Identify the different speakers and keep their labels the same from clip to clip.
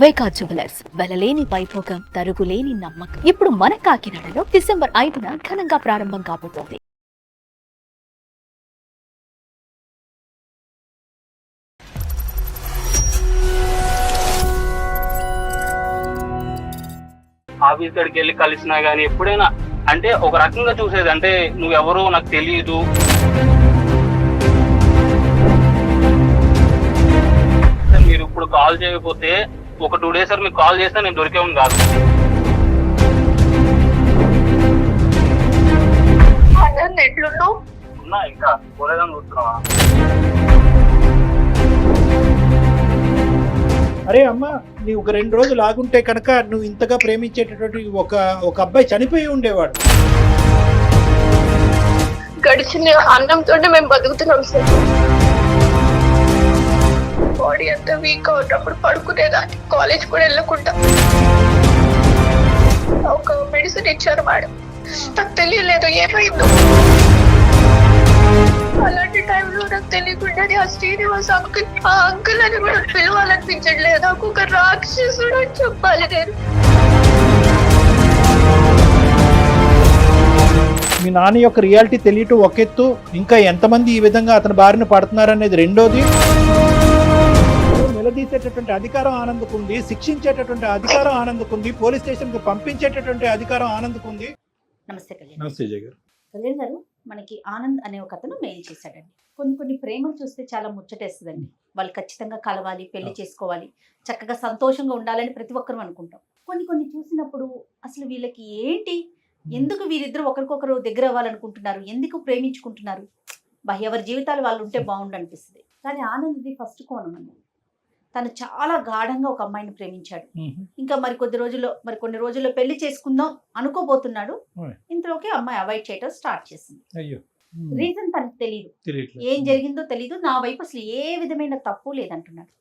Speaker 1: వైకా jewellers వెలలేని Vaibhogam తరుగులేని నమ్మకం. ఇప్పుడు మన కాకినాడలో డిసెంబర్ 5న ఘనంగా ప్రారంభం కాబోతోంది.
Speaker 2: ఆఫీస్ కాడికి వెళ్ళి కలిసినా గానీ ఎప్పుడైనా అంటే ఒక రకంగా చూసేది, అంటే నువ్వెవరో నాకు తెలియదు, మీరు ఇప్పుడు కాల్ చేయకపోతే ఒక 2 days మీకు కాల్ చేస్తే నేను దొరికేవాడిని కాదు.
Speaker 3: ఎట్లున్నావు?
Speaker 2: ఉన్నా ఇంకా పోలేదని చూస్తున్నావా?
Speaker 4: అరే అమ్మ, నీ ఒక 2 రోజులు ఆగుంటే కనుక నువ్వు ఇంతగా ప్రేమించేటటువంటి ఒక అబ్బాయి చనిపోయి ఉండేవాడు.
Speaker 3: గడిచిన అన్నంతోనే మేము బతుకుతున్నాం సార్. బాడీ అంతా వీక్ అవుతప్పుడు పడుకునేదాన్ని, కాలేజ్ కూడా వెళ్ళకుండా. ఒక మెడిసిన్ ఇచ్చారు మేడం, నాకు తెలియలేదు ఏమైందో. అలాంటి టైంలో నాకు తెలియకుండానే ఆ శ్రీనివాస్ అంకుల్, ఆ అంకుల్ అని కూడా పిలవాలనిపించట్లేదు. నాకు ఒక రాక్షసుడు అని చెప్పాలి నేను.
Speaker 4: మీ నాన్న యొక్క రియాలిటీ తెలియటం ఒక ఎత్తు, ఇంకా ఎంతమంది ఈ విధంగా అతని బారిన పడుతున్నారనేది రెండోది. నిలదీసేటటువంటి అధికారం ఆనందకుంది, శిక్షించేటటువంటి అధికారం ఆనందకుంది, పోలీస్ స్టేషన్కి పంపించేటటువంటి అధికారం ఆనందకుంది.
Speaker 5: నమస్తే కళ్యాణ్.
Speaker 4: నమస్తే జయ గారు.
Speaker 5: కళ్యాణ్ గారు, మనకి ఆనంద్ అనే ఒక అతను మెయిల్ చేశాడండి. కొన్ని ప్రేమలు చూస్తే చాలా ముచ్చటేస్తుందండి. వాళ్ళు ఖచ్చితంగా కలవాలి, పెళ్లి చేసుకోవాలి, చక్కగా సంతోషంగా ఉండాలని ప్రతి ఒక్కరు అనుకుంటాం. కొన్ని చూసినప్పుడు అసలు వీళ్ళకి ఏంటి, ఎందుకు వీరిద్దరు ఒకరికొకరు దగ్గర అవ్వాలనుకుంటున్నారు, ఎందుకు ప్రేమించుకుంటున్నారు, ఎవరి జీవితాలు వాళ్ళు ఉంటే బాగుండు అనిపిస్తుంది. కానీ ఆనంద్ది ఫస్ట్ కోణం అండి. తను చాలా గాఢంగా ఒక అమ్మాయిని ప్రేమించాడు. ఇంకా కొన్ని రోజుల్లో పెళ్లి చేసుకుందాం అనుకోబోతున్నాడు. ఇంతలోకి అమ్మాయి అవాయిడ్ చేయడం స్టార్ట్ చేసింది. రీజన్ తనకు తెలియదు, ఏం జరిగిందో తెలియదు. నా వైపు అసలు ఏ విధమైన తప్పు లేదంటున్నాడు.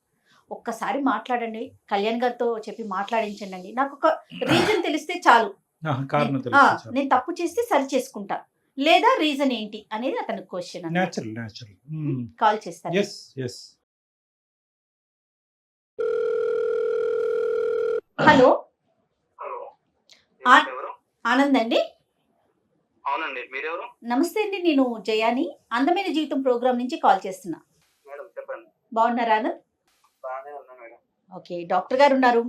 Speaker 5: ఒక్కసారి మాట్లాడండి, కళ్యాణ్ గారితో చెప్పి మాట్లాడించండి, నాకు ఒక రీజన్ తెలిస్తే చాలు, నేను తప్పు చేస్తే సరి చేసుకుంటా, లేదా రీజన్ ఏంటి అనేది అతని క్వశ్చన్. కాల్ చేస్తాను. హలో, ఆనంద్ అండి.
Speaker 2: అవునండి, మీరెవరు?
Speaker 5: నమస్తే అండి, నేను జయాని, అందమైన జీవితం ప్రోగ్రామ్ నుంచి కాల్ చేస్తున్నా.
Speaker 2: మేడం చెప్పండి.
Speaker 5: బాగున్నారా ఆనంద్?
Speaker 2: బాగానే ఉన్నా మేడం.
Speaker 5: ఓకే, డాక్టర్ గారు ఉన్నారు.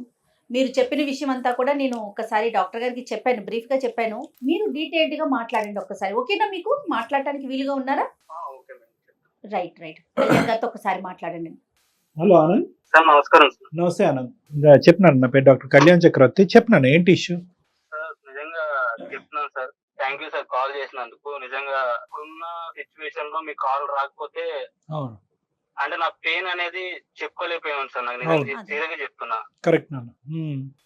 Speaker 5: మీరు చెప్పిన విషయం అంతా కూడా నేను ఒకసారి డాక్టర్ గారికి చెప్పాను, బ్రీఫ్ గా చెప్పాను. మీరు డీటెయిల్డ్ గా మాట్లాడండి ఒక్కసారి. ఓకేనా, మీకు మాట్లాడటానికి వీలుగా ఉన్నారా?
Speaker 2: Okay madam.
Speaker 5: రైట్. కళ్యాణ్ గారితో ఒకసారి మాట్లాడండి.
Speaker 4: హలో ఆనంద్.
Speaker 2: సార్ నమస్కారం. సార్
Speaker 4: నమస్తే ఆనంద్. చెప్పినాను, నా పేరు డాక్టర్ కళ్యాణ్ చక్రవర్తి. చెప్పినాను, ఏంటి ఇష్యూ?
Speaker 2: సార్ నిజంగా చెప్తున్నాను sir, thank you sir call చేసినందుకు. నిజంగా ఇప్పుడున్న సిచ్యువేషన్ లో మీ కాల్ రాకపోతే
Speaker 4: అవును,
Speaker 2: అంటే నా పెయిన్ అనేది చెప్పుకోలేకపోయాను సార్. నాకు నిజంగా సీరియస్ గా చెప్తున్నా.
Speaker 4: కరెక్ట్ నాన్న.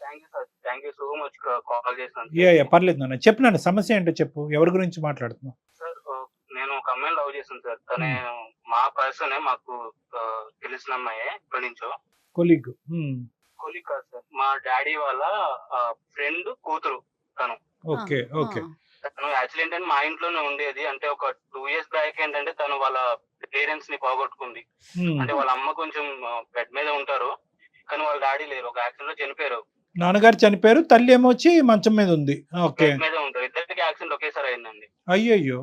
Speaker 2: Thank you sir, thank you so much call చేసినందుకు.
Speaker 4: పర్లేదు నాన్న, చెప్పినాను, సమస్య ఏంటో చెప్పు. ఎవరి గురించి మాట్లాడుతున్నావు?
Speaker 2: సార్ నేను ఒక అమ్మాయిని లవ్ చేశాను సార్. తనే మా పర్సనే, మాకు తెలిసిన అమ్మాయే, ఇప్పటి నుంచో.
Speaker 4: కొలీగ్
Speaker 2: కాదు సార్, మా డాడీ వాళ్ళ ఫ్రెండ్ కూతురు తను.
Speaker 4: ఓకే.
Speaker 2: తను యాక్చువల్లీ ఏంటంటే మా ఇంట్లోనే ఉండేది. అంటే ఒక 2 years బ్యాక్ ఏంటంటే తను వాళ్ళ పేరెంట్స్ ని పోగొట్టుకుంది. అంటే వాళ్ళ అమ్మ కొంచెం బెడ్ మీద ఉంటారు, కానీ వాళ్ళ డాడీ లేరు, ఒక యాక్సిడెంట్ లో చనిపోయారు.
Speaker 4: నాన్నగారు చనిపోయారు, తల్లి ఏమో వచ్చి మంచం మీద ఉంది. ఓకే,
Speaker 2: బెడ్ మీద ఉంటారు. ఇద్దరికి యాక్సిడెంట్ ఒకేసారి అయిందండి.
Speaker 4: అయ్యయ్యో.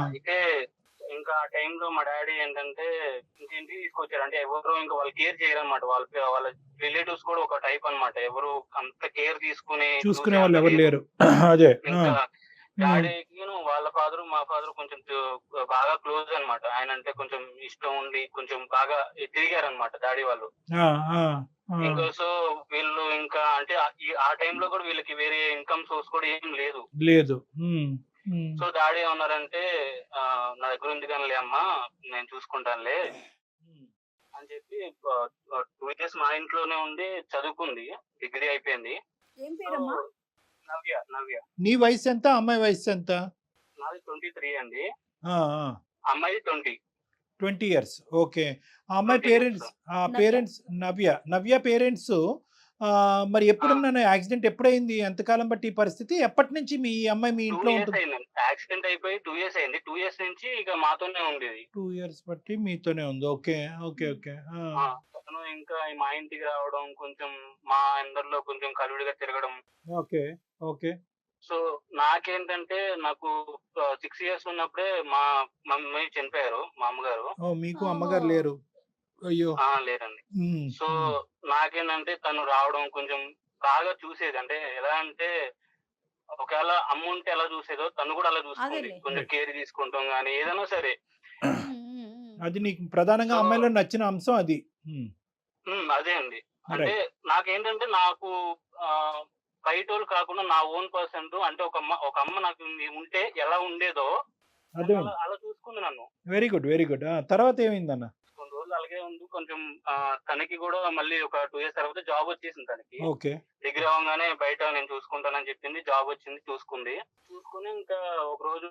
Speaker 2: అయితే ఇంకా ఆ టైంలో మా డాడీ ఏంటంటే ఇంటికి తీసుకొచ్చారు. అంటే ఎవరు ఇంకా వాళ్ళు కేర్ చేయరు అనమాట. వాళ్ళ రిలేటివ్స్ కూడా ఒక టైప్ అనమాట, ఎవరు అంత కేర్ చూసుకునే
Speaker 4: వాళ్ళు ఎవరు లేరు. అదే
Speaker 2: ఇంకా డాడీకి వాళ్ళ ఫాదర్ మా ఫాదర్ కొంచెం బాగా క్లోజ్ అనమాట. ఆయన అంటే కొంచెం ఇష్టం ఉండి కొంచెం బాగా తిరిగారు అనమాట డాడీ వాళ్ళు. ఇంకా సో వీళ్ళు ఇంకా అంటే ఆ టైంలో కూడా వీళ్ళకి వేరే ఇన్కమ్ సోర్స్ కూడా ఏం లేదు. సో డాడీ ఏమన్నారంటే, నా దగ్గర ఉంది కానీ అమ్మా, నేను చూసుకుంటానులే అని చెప్పి 2 years మా ఇంట్లోనే ఉండి చదువుకుంది, డిగ్రీ అయిపోయింది. నవ్య.
Speaker 4: నీ వయసు ఎంత, అమ్మాయి వయసు ఎంత?
Speaker 2: నాది 23 అండి, అమ్మాయి 20
Speaker 4: years. ఓకే. ఆ అమ్మాయి పేరెంట్స్ నవ్య పేరెంట్స్ మరి ఎప్పుడున్నా యాక్సిడెంట్ ఎప్పుడైంది, ఎంతకాలం బట్టి ఈ పరిస్థితి, ఎప్పటి నుంచి మీ అమ్మాయి మీ ఇంట్లో ఉంటుంది?
Speaker 2: యాక్సిడెంట్ అయిపోయి 2 years అయింది. 2 years నుంచి ఇక మాతోనే ఉండేది.
Speaker 4: 2 years బట్టి మీతోనే ఉంది. ఓకే.
Speaker 2: తను ఇంకా మా ఇంటికి రావడం, కొంచెం మా అందరిలో కొంచెం కలివిడిగా తిరగడం.
Speaker 4: ఓకే. ఓకే.
Speaker 2: సో నాకేంటంటే నాకు 6 ఇయర్స్ ఉన్నప్పుడే మా మమ్మీ చనిపోయారు, మా అమ్మగారు.
Speaker 4: ఓ, మీకు అమ్మగారు లేరు. అయ్యో.
Speaker 2: లేరండి.
Speaker 4: ఉమ్,
Speaker 2: సో
Speaker 4: ఉమ్.
Speaker 2: నాకేంటంటే తను రావడం కొంచెం బాగా చూసేది. అంటే ఎలా అంటే ఒకవేళ అమ్మ ఉంటే ఎలా చూసేదో తను కూడా అలా చూసుకుంది.
Speaker 5: అదేలే.
Speaker 2: కొంచెం కేర్ తీసుకుంటాం గానీ ఏదైనా సరే.
Speaker 4: అది నీకు ప్రధానంగా
Speaker 2: సో
Speaker 4: అమ్మాయిలో నచ్చిన అంశం అది. ఉమ్,
Speaker 2: అదే అండి. అంటే
Speaker 4: రైట్.
Speaker 2: నాకేంటంటే నాకు బయటోళ్ళు కాకుండా నా ఓన్ పర్సన్ అంటే ఒక అమ్మ నాకు ఉంటే ఎలా ఉండేదో
Speaker 4: అదే.
Speaker 2: అలా చూసుకుంది నన్ను.
Speaker 4: Very good, very good. తర్వాత ఏమైందన్న?
Speaker 2: కొన్ని రోజులు అలాగే ఉంది. కొంచెం తనకి కూడా మళ్ళీ ఒక 2 ఇయర్స్ తర్వాత జాబ్ వచ్చేసింది తనకి.
Speaker 4: ఓకే.
Speaker 2: డిగ్రీ అవగానే బయట నేను చూసుకుంటానని చెప్పింది. జాబ్ వచ్చింది, చూసుకుని ఇంకా ఒక రోజు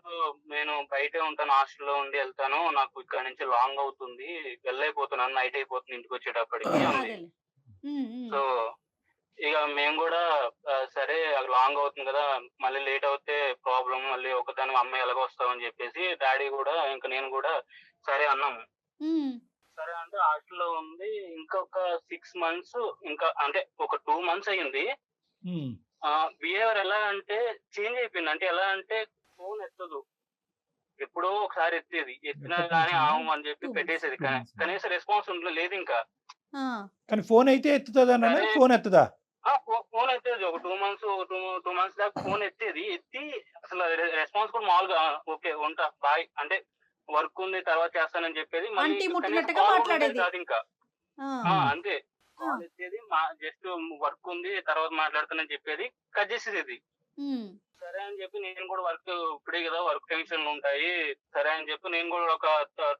Speaker 2: నేను బయటే ఉంటాను, హాస్టల్లో ఉండి వెళ్తాను, నాకు ఇక్కడ నుంచి లాంగ్ అవుతుంది, వెళ్ళైపోతున్నాను, నైట్ అయిపోతుంది ఇంటికి వచ్చేటప్పటికి అంది. సో ఇక మేము కూడా సరే లాంగ్ అవుతుంది కదా, మళ్ళీ లేట్ అవుతే ప్రాబ్లం, మళ్ళీ ఒకదాని అమ్మాయి ఎలాగో వస్తామని చెప్పేసి డాడీ కూడా ఇంకా నేను కూడా సరే అన్నాము. సరే అంటే హాస్టల్లో ఉంది. ఇంకొక 6 months, ఇంకా అంటే ఒక 2 months అయ్యింది.
Speaker 4: ఉమ్,
Speaker 2: బిహేవియర్ ఎలా అంటే చేంజ్ అయిపోయింది. అంటే ఎలా అంటే ఫోన్ ఎత్తదు, ఎప్పుడో ఒకసారి ఎత్తినా గానీ అని చెప్పి
Speaker 5: 2 months.
Speaker 2: పెట్టేసేది. కనీసం రెస్పాన్స్ లేదు ఇంకా.
Speaker 4: కానీ ఫోన్ అయితే ఎత్తుతుందా నాన్న?
Speaker 2: సరే.
Speaker 4: ఫోన్ ఎత్తదా?
Speaker 2: ఫోన్ ఎత్తేది. ఒక 2 months దాకా ఫోన్ ఎత్తి అసలు రెస్పాన్స్ కూడా మామూలుగా ఓకే ఉంటా బాయ్ అంటే వర్క్ ఉంది తర్వాత చేస్తానని చెప్పేది. మళ్ళీ
Speaker 5: ఆంటీ
Speaker 2: కనీసం
Speaker 5: ముట్టినట్టుగా
Speaker 2: call కూడా
Speaker 5: మాట్లాడేది.
Speaker 2: ఉండేది కాదు ఇంకా. అంతే, కాల్ ఎత్తేది, జస్ట్ వర్క్ ఉంది తర్వాత మాట్లాడతానని చెప్పేది, కట్ చేసేది. సరే అని చెప్పి నేను కూడా వర్క్ ఇప్పుడే కదా వర్క్ టెన్షన్లు ఉంటాయి, సరే అని చెప్పి నేను కూడా ఒక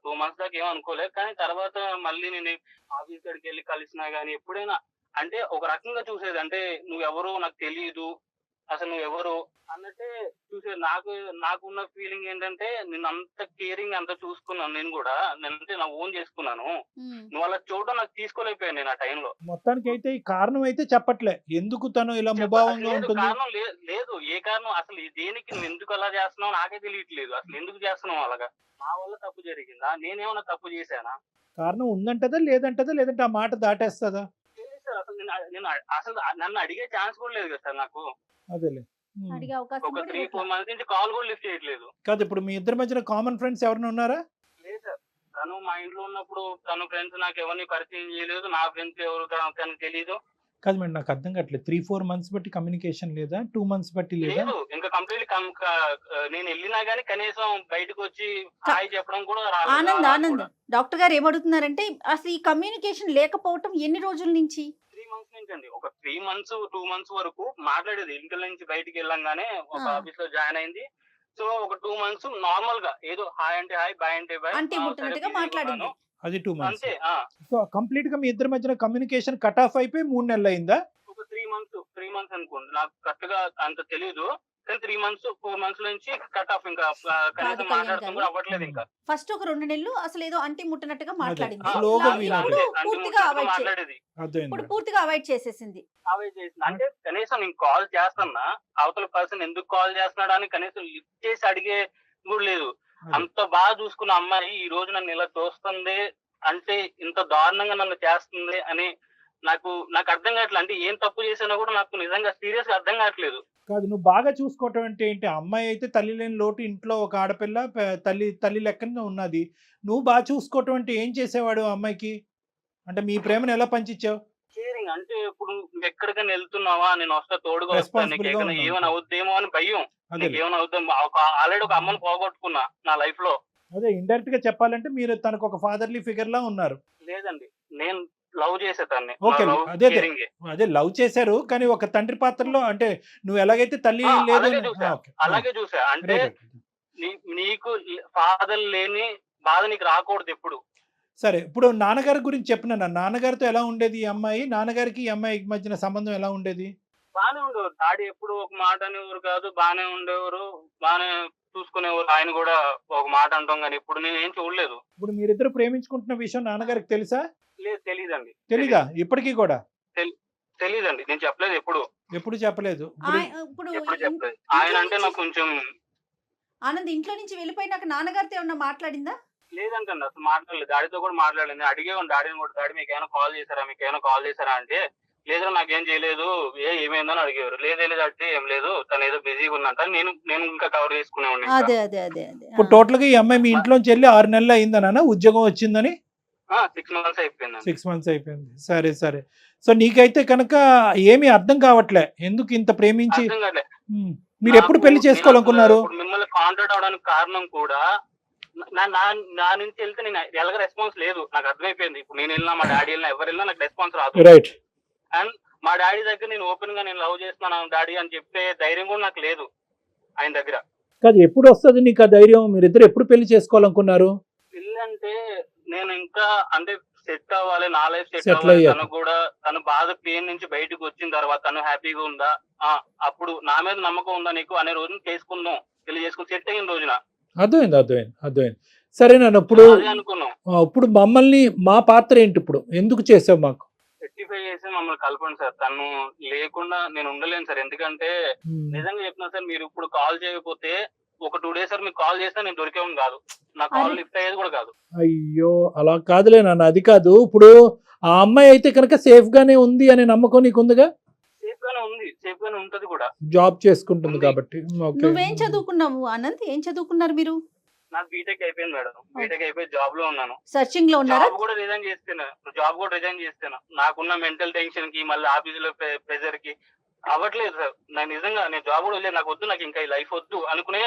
Speaker 2: 2 months దాకా ఏం అనుకోలేదు. కానీ తర్వాత మళ్ళీ నేను ఆఫీస్ కాడికి వెళ్ళి కలిసినా గానీ ఎప్పుడైనా అంటే ఒక రకంగా చూసేది. అంటే నువ్వెవరో నాకు తెలియదు, అసలు నువ్వెవరు అన్నట్టే చూసేది. నాకున్న ఫీలింగ్ ఏంటంటే నేను అంత కేరింగ్ అంత చూసుకున్నాను, నేను కూడా నేనంటే నా ఓన్ చేసుకున్నాను. నువ్వు అలా చూడడం నాకు తీసుకోలేకపోయాను నేను ఆ టైంలో.
Speaker 4: మొత్తానికి అయితే ఈ కారణం అయితే చెప్పట్లే, ఎందుకు తను ఇలా ముభావంగా
Speaker 2: లేదు,
Speaker 4: ఉంటుంది?
Speaker 2: కారణం లేదు. ఏ కారణం అసలు దేనికి నువ్వు ఎందుకు అలా చేస్తున్నావు నాకే తెలియట్లేదు. అసలు ఎందుకు చేస్తున్నావు అలాగా? నా వల్ల తప్పు జరిగిందా? నేనేమన్నా తప్పు చేశానా?
Speaker 4: కారణం ఉందంటదా లేదంటదా, లేదంటే ఆ మాట దాటేస్తుందా?
Speaker 2: తెలియదు సార్. అసలు నేను అసలు నన్ను అడిగే ఛాన్స్ కూడా లేదు కదా సార్ నాకు.
Speaker 4: అదేలే. ఉమ్.
Speaker 5: అడిగే అవకాశం
Speaker 2: ఒక
Speaker 5: కూడా
Speaker 2: 3-4
Speaker 5: ఇవ్వట్లా.
Speaker 2: months నుంచి కాల్ కూడా లిఫ్ట్ చేయట్లేదు.
Speaker 4: కాదు, ఇప్పుడు మీ ఇద్దరి మధ్యన కామన్ ఫ్రెండ్స్ ఎవరైనా ఉన్నారా?
Speaker 2: లేదు సార్. తను మా ఇంట్లో ఉన్నప్పుడు తన ఫ్రెండ్స్ నాకు ఎవరిని పరిచయం చేయలేదు, నా ఫ్రెండ్స్ ఎవరు తనకు తెలీదు.
Speaker 4: కాదు మేడం, నాకు అర్థం కావట్లేదు. 3-4 months బట్టి కమ్యూనికేషన్ లేదా? 2 months బట్టి లేదా?
Speaker 2: లేదు, ఇంకా కంప్లీట్లీ నేను వెళ్ళినా గానీ కనీసం బయటకు వచ్చి హాయ్ చెప్పడం కూడా
Speaker 5: ఆనంద్
Speaker 2: రాలేదు కూడా.
Speaker 5: డాక్టర్ గారు ఏమడుగుతున్నారంటే అసలు ఈ కమ్యూనికేషన్ లేకపోవటం ఎన్ని రోజుల నుంచి?
Speaker 2: 3 months నుంచి అండి. ఒక 3 months 2 months వరకు మాట్లాడేది. ఇంట్లో నుంచి బయటికి వెళ్ళంగానే ఒక ఆఫీస్ లో జాయిన్ అయింది. సో ఒక 2 months నార్మల్ గా ఏదో హాయ్ అంటే హాయ్, బాయ్ అంటే బాయ్,
Speaker 5: అంటే ముట్టినట్టుగా మాట్లాడింది.
Speaker 4: అది 2 months.
Speaker 2: అంతే.
Speaker 4: సో కంప్లీట్ గా మీ ఇద్దరి మధ్యన కమ్యూనికేషన్ కట్ ఆఫ్ అయిపోయి 3 నెలలు అయిందా?
Speaker 2: ఒక 3 months అనుకోండి, నాకు కరెక్ట్ గా అంత తెలియదు. కానీ 3 months 4 months నుంచి కట్ ఆఫ్, ఇంకా కనీసం మాట్లాడటం కూడా అవ్వట్లేదు ఇంకా.
Speaker 5: ఫస్ట్ ఒక 2 నెలలు అసలు ఏదో అంటి ముట్టినట్టుగా మాట్లాడింది.
Speaker 4: స్లోగా
Speaker 5: ఇప్పుడు
Speaker 4: వినాలి.
Speaker 5: పూర్తిగా అవాయిడ్
Speaker 2: మాట్లాడేది.
Speaker 5: ఇప్పుడు పూర్తిగా అవాయిడ్ చేసేసింది.
Speaker 2: అవాయిడ్ చేసింది. అంటే కనీసం నేను కాల్ చేస్తున్నా, అవతల పర్సన్ ఎందుకు కాల్ చేస్తున్నాడా అని కనీసం లిఫ్ట్ చేసి అడిగే కూడా లేదు. అంత బాగా చూసుకున్న అమ్మాయి ఈ రోజు నన్ను ఇలా చూస్తుంది అంటే, ఇంత దారుణంగా నన్ను చేస్తుంది అని నాకు అర్థం కావట్లేదు. అంటే ఏం తప్పు చేసినా కూడా నాకు నిజంగా సీరియస్ గా అర్థం కావట్లేదు.
Speaker 4: కాదు, నువ్వు బాగా చూసుకోవటం అంటే ఏంటి? అమ్మాయి అయితే తల్లి లేని లోటు, ఇంట్లో ఒక ఆడపిల్ల తల్లి లెక్కన ఉన్నది. నువ్వు బాగా చూసుకోవటం అంటే ఏం చేసేవాడు అమ్మాయికి? అంటే మీ ప్రేమను ఎలా పంచిచ్చావు?
Speaker 2: కేరింగ్ అంటే ఇప్పుడు నువ్వు ఎక్కడికైనా వెళ్తున్నావా, నేను వస్తా తోడుగా వస్తాను, నీకు
Speaker 4: Responsible గా
Speaker 2: ఏమైనా
Speaker 4: ఉన్నావు.
Speaker 2: ఏమైనా అవుద్దేమో అని భయం.
Speaker 4: అదే
Speaker 2: నీకు ఏమైనా అవుద్దాం, ఆల్రెడీ ఒక అమ్మను పోగొట్టుకున్నా నా లైఫ్ లో.
Speaker 4: అదే ఇండైరెక్ట్ గా చెప్పాలంటే మీరు తనకు ఒక ఫాదర్లీ ఫిగర్ లా ఉన్నారు.
Speaker 2: లేదండి, నేను లవ్ చేసే తన్ని.
Speaker 4: ఓకే, అదే లవ్ చేశారు, కానీ ఒక తండ్రి పాత్రలో అంటే నువ్వు ఎలాగైతే తల్లి లేదు
Speaker 2: అలాగే చూసా. అలాగే చూసా. అంటే నీకు ఫాదర్ లేని బాధ నీకు రాకూడదు ఎప్పుడు.
Speaker 4: సరే, ఇప్పుడు నాన్నగారి గురించి చెప్పిన నాన్నగారితో ఎలా ఉండేది ఈ అమ్మాయి? నాన్నగారికి ఈ అమ్మాయి మధ్యన సంబంధం ఎలా ఉండేది?
Speaker 2: బానే ఉండేవారు. డాడీ ఎప్పుడు ఒక మాట అనేవారు కాదు, బానే ఉండేవారు, బానే చూసుకునేవారు. ఆయన కూడా ఒక మాట అంటాం కానీ ఇప్పుడు నేను ఏం చూడలేదు.
Speaker 4: ఇప్పుడు మీరిద్దరు ప్రేమించుకుంటున్న విషయం నాన్నగారికి తెలుసా?
Speaker 2: లేదు, తెలీదండి.
Speaker 4: తెలీదా ఇప్పటికీ కూడా?
Speaker 2: తెలీదండి, నేను చెప్పలేదు.
Speaker 4: ఎప్పుడు చెప్పలేదు.
Speaker 5: ఇప్పుడు
Speaker 2: ఎప్పుడు చెప్పలేదు. ఆయన అంటే నాకు కొంచెం
Speaker 5: ఆనంద్ ఇంట్లో నుంచి వెళ్ళిపోయినాక నాన్నగారితో ఏమన్నా మాట్లాడిందా?
Speaker 2: లేదంటండి, అసలు మాట్లాడలేదు. డాడీతో కూడా మాట్లాడలేదు. అడిగేవాడిని డాడీని కూడా, డాడీ మీకు ఏమైనా కాల్ చేశారా అంటే, లేదు నాకేం చేయలేదు, ఏమైందని అడిగేవారు. లేదు అంటే ఏం లేదు, తను ఏదో బిజీగా ఉందంట. నేను ఇంకా కవర్ చేసుకునేవాడిని.
Speaker 5: అదే అదే అదే అదే
Speaker 4: ఇప్పుడు టోటల్ గా ఈ అమ్మాయి మీ ఇంట్లోంచి వెళ్ళి 6 నెలలు అయిందనా ఉద్యోగం వచ్చిందని?
Speaker 2: 6 months అయిపోయింది.
Speaker 4: 6 months అయిపోయింది. సరే సరే. సో నీకైతే కనుక ఏమీ అర్థం కావట్లే, ఎందుకు ఇంత ప్రేమించి
Speaker 2: అర్థం కాలే.
Speaker 4: మీరు ఎప్పుడు పెళ్లి చేసుకోవాలనుకున్నారు?
Speaker 2: మిమ్మల్ని కాంటాక్ట్ అవడానికి కారణం కూడా నా నుంచి వెళ్తే నేను ఎలాగ రెస్పాన్స్ లేదు, నాకు అర్థమైపోయింది. ఇప్పుడు నేను వెళ్ళినా, మా డాడీ వెళ్ళినా, ఎవరు వెళ్ళినా నాకు రెస్పాన్స్ రాదు.
Speaker 4: రైట్.
Speaker 2: అండ్ మా డాడీ దగ్గర నేను ఓపెన్ గా నేను లవ్ చేస్తున్నాను డాడీ అని చెప్పే ధైర్యం కూడా నాకు లేదు ఆయన దగ్గర.
Speaker 4: కాదు, ఎప్పుడు వస్తుంది నీకు ఆ ధైర్యం? మీరిద్దరు ఎప్పుడు పెళ్లి చేసుకోవాలనుకున్నారు?
Speaker 2: పెళ్ళి అంటే నేను ఇంకా అంటే సెట్ అవ్వాలి, నా లైఫ్ సెట్
Speaker 4: Settle
Speaker 2: అవ్వాలి.
Speaker 4: అయ్యాక.
Speaker 2: తను కూడా తను బాగా పెయిన్ నుంచి బయటకు వచ్చిన తర్వాత తను హ్యాపీగా ఉందా, అప్పుడు నా మీద నమ్మకం ఉందా నీకు అనే రోజున చేసుకుందాం, పెళ్లి చేసుకుని సెట్ అయిన రోజున
Speaker 4: అర్థమైంది. సరే నన్ను ఇప్పుడు
Speaker 2: అదే అనుకున్నాం.
Speaker 4: ఇప్పుడు మమ్మల్ని, మా పాత్ర ఏంటి ఇప్పుడు, ఎందుకు చేసావు మాకు?
Speaker 2: రెక్టిఫై చేసి మమ్మల్ని కలపండి సార్. తను లేకుండా నేను ఉండలేను సార్. ఎందుకంటే నిజంగా చెప్తున్నా సార్, మీరు ఇప్పుడు కాల్ చేయకపోతే ఒక 2 days సార్ మీకు కాల్ చేసినా నేను దొరికేవాడిని కాదు, నా కాల్ లిఫ్ట్ అయ్యేది కూడా కాదు.
Speaker 4: అయ్యో అలా కాదులే నాన్న, అది కాదు. ఇప్పుడు ఆ అమ్మాయి అయితే కనుక సేఫ్ గానే ఉంది అనే నమ్మకం నీకు ఉందిగా?
Speaker 2: సేఫ్ గానే ఉంది, సేఫ్ గానే ఉంటది కూడా.
Speaker 4: జాబ్ చేసుకుంటుంది కాబట్టి. ఓకే.
Speaker 5: నువ్వేం చదువుకున్నావు ఆనంద్? ఏం చదువుకున్నారు మీరు?
Speaker 2: నాకు బీటెక్ అయిపోయింది మేడం. బీటెక్ అయిపోయి జాబ్ లో ఉన్నాను.
Speaker 5: సర్చింగ్ లో ఉన్నారా?
Speaker 2: జాబ్ కూడా రిజైన్ చేస్తాను. నాకున్న మెంటల్ టెన్షన్ కి, మళ్ళీ ఆఫీస్ లో ప్రెజర్ కి అవ్వట్లేదు సార్. నాకు నిజంగా నేను జాబ్ కూడా లేదు, నాకు వద్దు, నాకు ఇంకా ఈ లైఫ్ వద్దు అనుకునే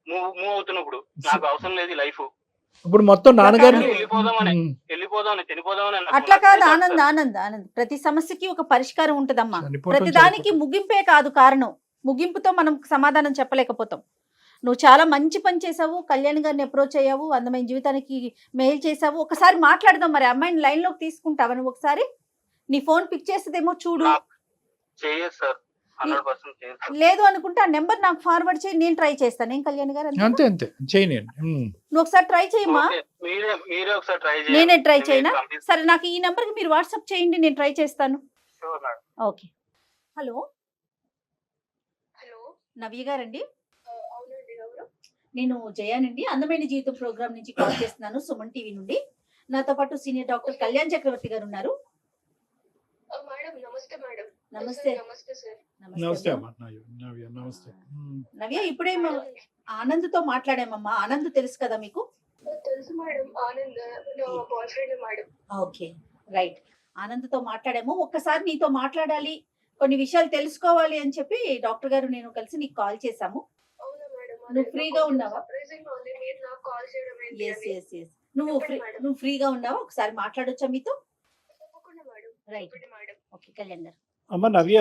Speaker 2: మూవ్ అవుతున్నప్పుడు నాకు అవసరం లేదు ఈ లైఫ్.
Speaker 4: ఇప్పుడు మొత్తం నాన్నగారిని
Speaker 2: వెళ్ళిపోదామని చనిపోదామని
Speaker 5: అట్లా కాదు ఆనంద్, ప్రతి సమస్యకి ఒక పరిష్కారం ఉంటదమ్మా. ప్రతి దానికి ముగింపే కాదు కారణం. ముగింపుతో మనం సమాధానం చెప్పలేకపోతాం. నువ్వు చాలా మంచి పని చేసావు, కళ్యాణ్ గారిని అప్రోచ్ అయ్యావు, అందమైన జీవితానికి మెయిల్ చేసావు. ఒకసారి మాట్లాడదాం. మరి అమ్మాయిని లైన్ లోకి తీసుకుంటావా నువ్వు? ఒకసారి నీ ఫోన్ పిక్ చేసేదేమో చూడు. లేదు అనుకుంటే ఆ నెంబర్ నాకు ఫార్వర్డ్ చేయి, నేను ట్రై చేస్తాను. ఏం కళ్యాణ్ గారు?
Speaker 4: అంతే చేయనియండి.
Speaker 5: నువ్వు ఒకసారి ట్రై చేయమ్మా. నేనే ట్రై చేయనా? సరే, నాకు ఈ నెంబర్ కి మీరు వాట్సాప్ చేయండి, నేను ట్రై చేస్తాను. ఓకే. హలో
Speaker 3: హలో,
Speaker 5: నవ్య గారండి?
Speaker 3: అవునండి, ఎవరు?
Speaker 5: నేను జయానండి, అందమైన జీవితం ప్రోగ్రామ్ నుంచి కాల్ చేస్తున్నాను, సుమన్ టీవీ నుండి. నాతో పాటు సీనియర్ డాక్టర్ కళ్యాణ్ చక్రవర్తి గారు ఉన్నారు.
Speaker 3: మేడం, నమస్తే మేడం.
Speaker 5: నమస్తే.
Speaker 3: నమస్తే సార్.
Speaker 4: నమస్తే అమ్మా. నమస్తే.
Speaker 5: నవ్య, ఇప్పుడే ఆనంద్ తో మాట్లాడామమ్మా. ఆనంద్ తెలుసు కదా మీకు?
Speaker 3: తెలుసు మేడం, ఆనంద్ నా boy friend madam.
Speaker 5: Okay, right. Anand తో మాట్లాడాము. ఒక్కసారి నీతో మాట్లాడాలి, కొన్ని విషయాలు తెలుసుకోవాలి అని చెప్పి డాక్టర్ గారు నేను కలిసి నీకు కాల్ చేశాము.
Speaker 3: అవునా మేడం?
Speaker 5: నువ్వు ఫ్రీగా ఉన్నావా?
Speaker 3: సర్ప్రైజింగ్ ఉంది మీరు నాకు కాల్ చేయడం ఏంటి
Speaker 5: ఎస్
Speaker 3: అని.
Speaker 5: ఎస్ ఎస్ నువ్వు ఫ్రీగా ఉన్నావా? ఒకసారి మాట్లాడొచ్చా మీతో?
Speaker 3: తప్పకుండా మేడం.
Speaker 5: రైట్.
Speaker 3: చెప్పండి మేడం.
Speaker 5: ఓకే కళ్యాణ్ గారు.
Speaker 4: అమ్మా నవ్య,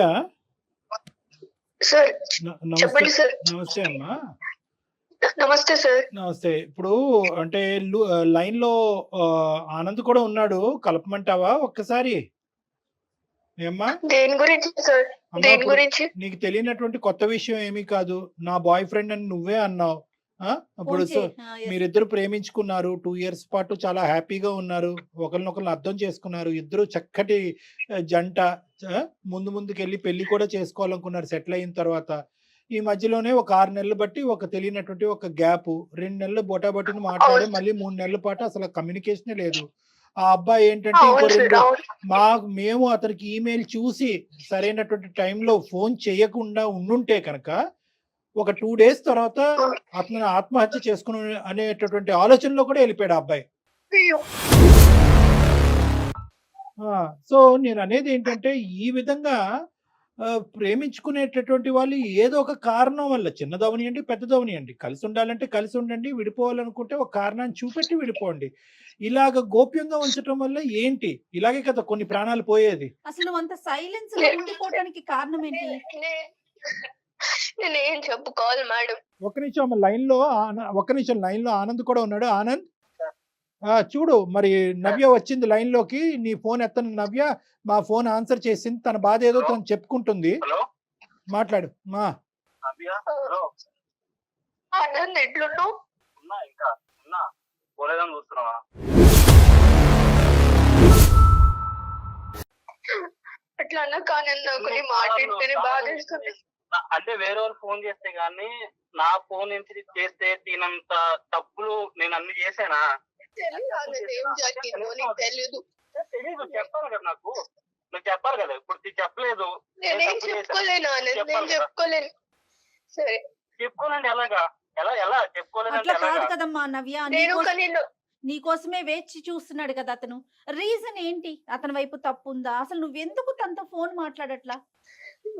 Speaker 3: సార్
Speaker 4: నమస్తే.
Speaker 3: చెప్పండి సార్.
Speaker 4: నమస్తే అమ్మా.
Speaker 3: నమస్తే సార్.
Speaker 4: నమస్తే. ఇప్పుడు అంటే లైన్ లో ఆనంద్ కూడా ఉన్నాడు, కలపమంటావా ఒక్కసారి? ఏమ్మా?
Speaker 3: దేని గురించి సార్?
Speaker 4: అమ్మా,
Speaker 3: దేని
Speaker 4: ఇప్పుడు
Speaker 3: గురించి?
Speaker 4: నీకు తెలియనటువంటి కొత్త విషయం ఏమీ కాదు. నా బాయ్ ఫ్రెండ్ అని నువ్వే అన్నావు. ఇప్పుడు మీరిద్దరు ప్రేమించుకున్నారు, 2 years పాటు చాలా హ్యాపీగా ఉన్నారు, ఒకరినొకరు అర్థం చేసుకున్నారు, ఇద్దరు చక్కటి జంట. ముందుకు వెళ్ళి పెళ్లి కూడా చేసుకోవాలనుకున్నారు సెటిల్ అయిన తర్వాత. ఈ మధ్యలోనే ఒక 6 నెలలు బట్టి ఒక తెలియనటువంటి ఒక గ్యాప్, 2 నెలలు బొటాబొటిని మాట్లాడే, మళ్ళీ 3 నెలల పాటు అసలు కమ్యూనికేషనే లేదు. ఆ అబ్బాయి ఏంటంటే ఇంకో మేము అతనికి ఈమెయిల్ చూసి సరైనటువంటి టైంలో ఫోన్ చేయకుండా ఉండుంటే కనుక ఒక 2 days తర్వాత అతను ఆత్మహత్య చేసుకుని అనేటటువంటి ఆలోచనలో కూడా వెళ్ళిపోయాడు ఆ అబ్బాయి. సో నేను అనేది ఏంటంటే, ఈ విధంగా ప్రేమించుకునేటటువంటి వాళ్ళు ఏదో ఒక కారణం వల్ల, చిన్నదవనియండి పెద్దదవనియండి, కలిసి ఉండాలంటే కలిసి ఉండండి, విడిపోవాలనుకుంటే ఒక కారణాన్ని చూపెట్టి విడిపోండి. ఇలాగ గోప్యంగా ఉంచడం వల్ల ఏంటి? ఇలాగే కదా కొన్ని ప్రాణాలు పోయేది.
Speaker 5: అసలు అంత సైలెన్స్ గా ఉండిపోవడానికి కారణం ఏంటి?
Speaker 3: నేను ఏం చెప్పుకోవాలి మేడం?
Speaker 4: ఒక నిమిషం లైన్ లో ఆనంద్ కూడా ఉన్నాడు. ఆనంద్, చూడు, మరి నవ్య వచ్చింది లైన్ లోకి. నీ ఫోన్ ఎత్తను నవ్య, మా ఫోన్ ఆన్సర్ చేసింది. తన బాధ ఏదో తను చెప్పుకుంటుంది. మాట్లాడు మా.
Speaker 3: ఆనంద్, ఎట్లున్నావు? అట్లా అన్న కానీ నాకు నీ మాట వింటేనే బాధేస్తుంది.
Speaker 2: అంటే వేరే వాళ్ళు ఫోన్ చేస్తే గానీ నా ఫోన్ నుంచి చేస్తే తినంత తప్పులు నేను అన్ని చేసానా?
Speaker 3: తెలియదు ఆనంద్ ఏం జరిగిందో నీకు తెలియదు.
Speaker 2: తెలీదు, చెప్పాలి కదా నాకు, నువ్వు చెప్పాలి కదా. ఇప్పుడు చెప్పలేదు,
Speaker 3: నేనేం చెప్పుకోలేను ఆనంద్, నేను చెప్పుకోలేను. సరే
Speaker 2: చెప్పుకోనండి. ఎలాగా? ఎలా చెప్పుకోలేదు?
Speaker 5: అట్లా కాదు కదమ్మా నవ్య,
Speaker 3: నేను కానీ
Speaker 5: నీకోసమే వేచి చూస్తున్నాడు కదా అతను. రీజన్ ఏంటి? అతని వైపు తప్పు ఉందా? అసలు నువ్వెందుకు తనతో ఫోన్ మాట్లాడట్లా?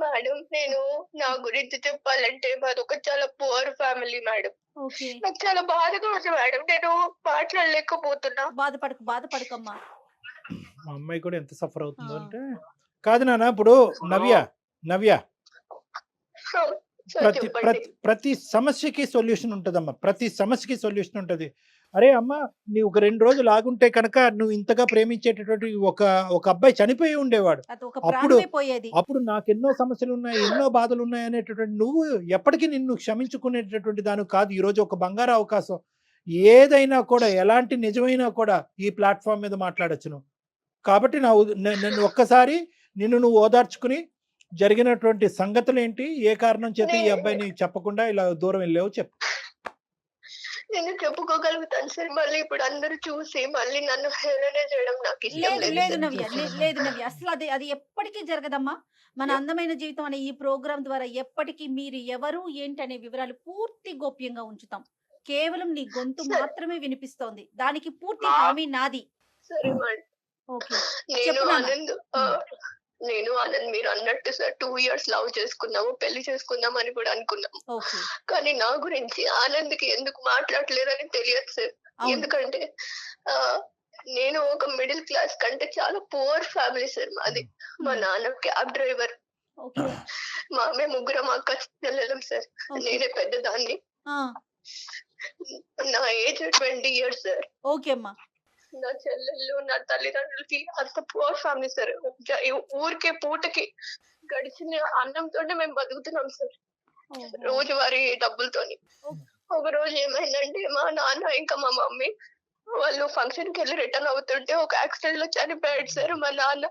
Speaker 3: మేడం నేను నా గురించి చెప్పాలంటే మాది ఒక చాలా పువర్ ఫ్యామిలీ మేడం.
Speaker 5: ఓకే,
Speaker 3: నాకు చాలా బాధగా ఉంది మేడం, నేను మాట్లాడలేకపోతున్నా.
Speaker 5: బాధపడకమ్మా.
Speaker 4: మా అమ్మాయి కూడా ఎంత సఫర్ అవుతుందో అంటే కాదు నాన్న. ఇప్పుడు నవ్య ప్రతి సమస్యకి సొల్యూషన్ ఉంటదమ్మా. ప్రతి సమస్యకి సొల్యూషన్ ఉంటది. అరే అమ్మ, నీవు ఒక 2 రోజులు ఆగుంటే కనుక నువ్వు ఇంతగా ప్రేమించేటటువంటి ఒక అబ్బాయి చనిపోయి ఉండేవాడు. అప్పుడు నాకు ఎన్నో సమస్యలు ఉన్నాయి, ఎన్నో బాధలు ఉన్నాయి అనేటటువంటి నువ్వు ఎప్పటికీ నిన్ను క్షమించుకునేటటువంటి దాని కాదు. ఈ రోజు ఒక బంగారు అవకాశం, ఏదైనా కూడా ఎలాంటి నిజమైనా కూడా ఈ ప్లాట్ఫామ్ మీద మాట్లాడచ్చు నువ్వు. కాబట్టి నన్ను ఒక్కసారి నువ్వు ఓదార్చుకుని జరిగినటువంటి సంగతులు ఏంటి, ఏ కారణం చేత ఈ అబ్బాయిని చెప్పకుండా ఇలా దూరం వెళ్ళావు చెప్పు.
Speaker 3: నేను చెప్పుకోగలుగుతాను సార్. మళ్ళీ ఇప్పుడు అందరూ చూసి మళ్ళీ నన్ను హేళన చేయడం నాకు ఇష్టం
Speaker 5: లేదు నవ్య, అసలు అది ఎప్పటికీ జరగదమ్మా. మన అందమైన జీవితం అనే ఈ ప్రోగ్రాం ద్వారా ఎప్పటికీ మీరు ఎవరు ఏంటి అనే వివరాలు పూర్తి గోప్యంగా ఉంచుతాం. కేవలం నీ గొంతు మాత్రమే వినిపిస్తోంది, దానికి పూర్తి హామీ నాది.
Speaker 3: సరే మేడం.
Speaker 5: ఓకే,
Speaker 3: నేను ఆనంద్ మీరు అన్నట్టు సార్ 2 years లవ్ చేసుకున్నాము, పెళ్లి చేసుకుందాం అని కూడా అనుకున్నాము. కానీ నా గురించి ఆనంద్కి ఎందుకు మాట్లాడలేరని తెలియదు సార్. ఎందుకంటే నేను ఒక మిడిల్ క్లాస్ కంటే చాలా పువర్ ఫ్యామిలీ సార్ మాది. మా నాన్న క్యాబ్ డ్రైవర్, మేము ముగ్గురం అక్క చెల్లెలం సార్. నేనే పెద్దదాన్ని. నా ఏజ్ 20 years సార్.
Speaker 5: ఓకే అమ్మా.
Speaker 3: నా చెల్లెళ్ళు నా తల్లిదండ్రులకి అంత పువర్ ఫ్యామిలీ సార్. ఊరికే పూటకి గడిచిన అన్నంతోనే మేము బతుకుతున్నాం సార్, రోజువారీ డబ్బులతోని. ఒక రోజు ఏమైందంటే మా నాన్న ఇంకా మా మమ్మీ వాళ్ళు ఫంక్షన్ కి వెళ్ళి రిటర్న్ అవుతుంటే ఒక యాక్సిడెంట్ లో చనిపోయాడు సార్ మా నాన్న.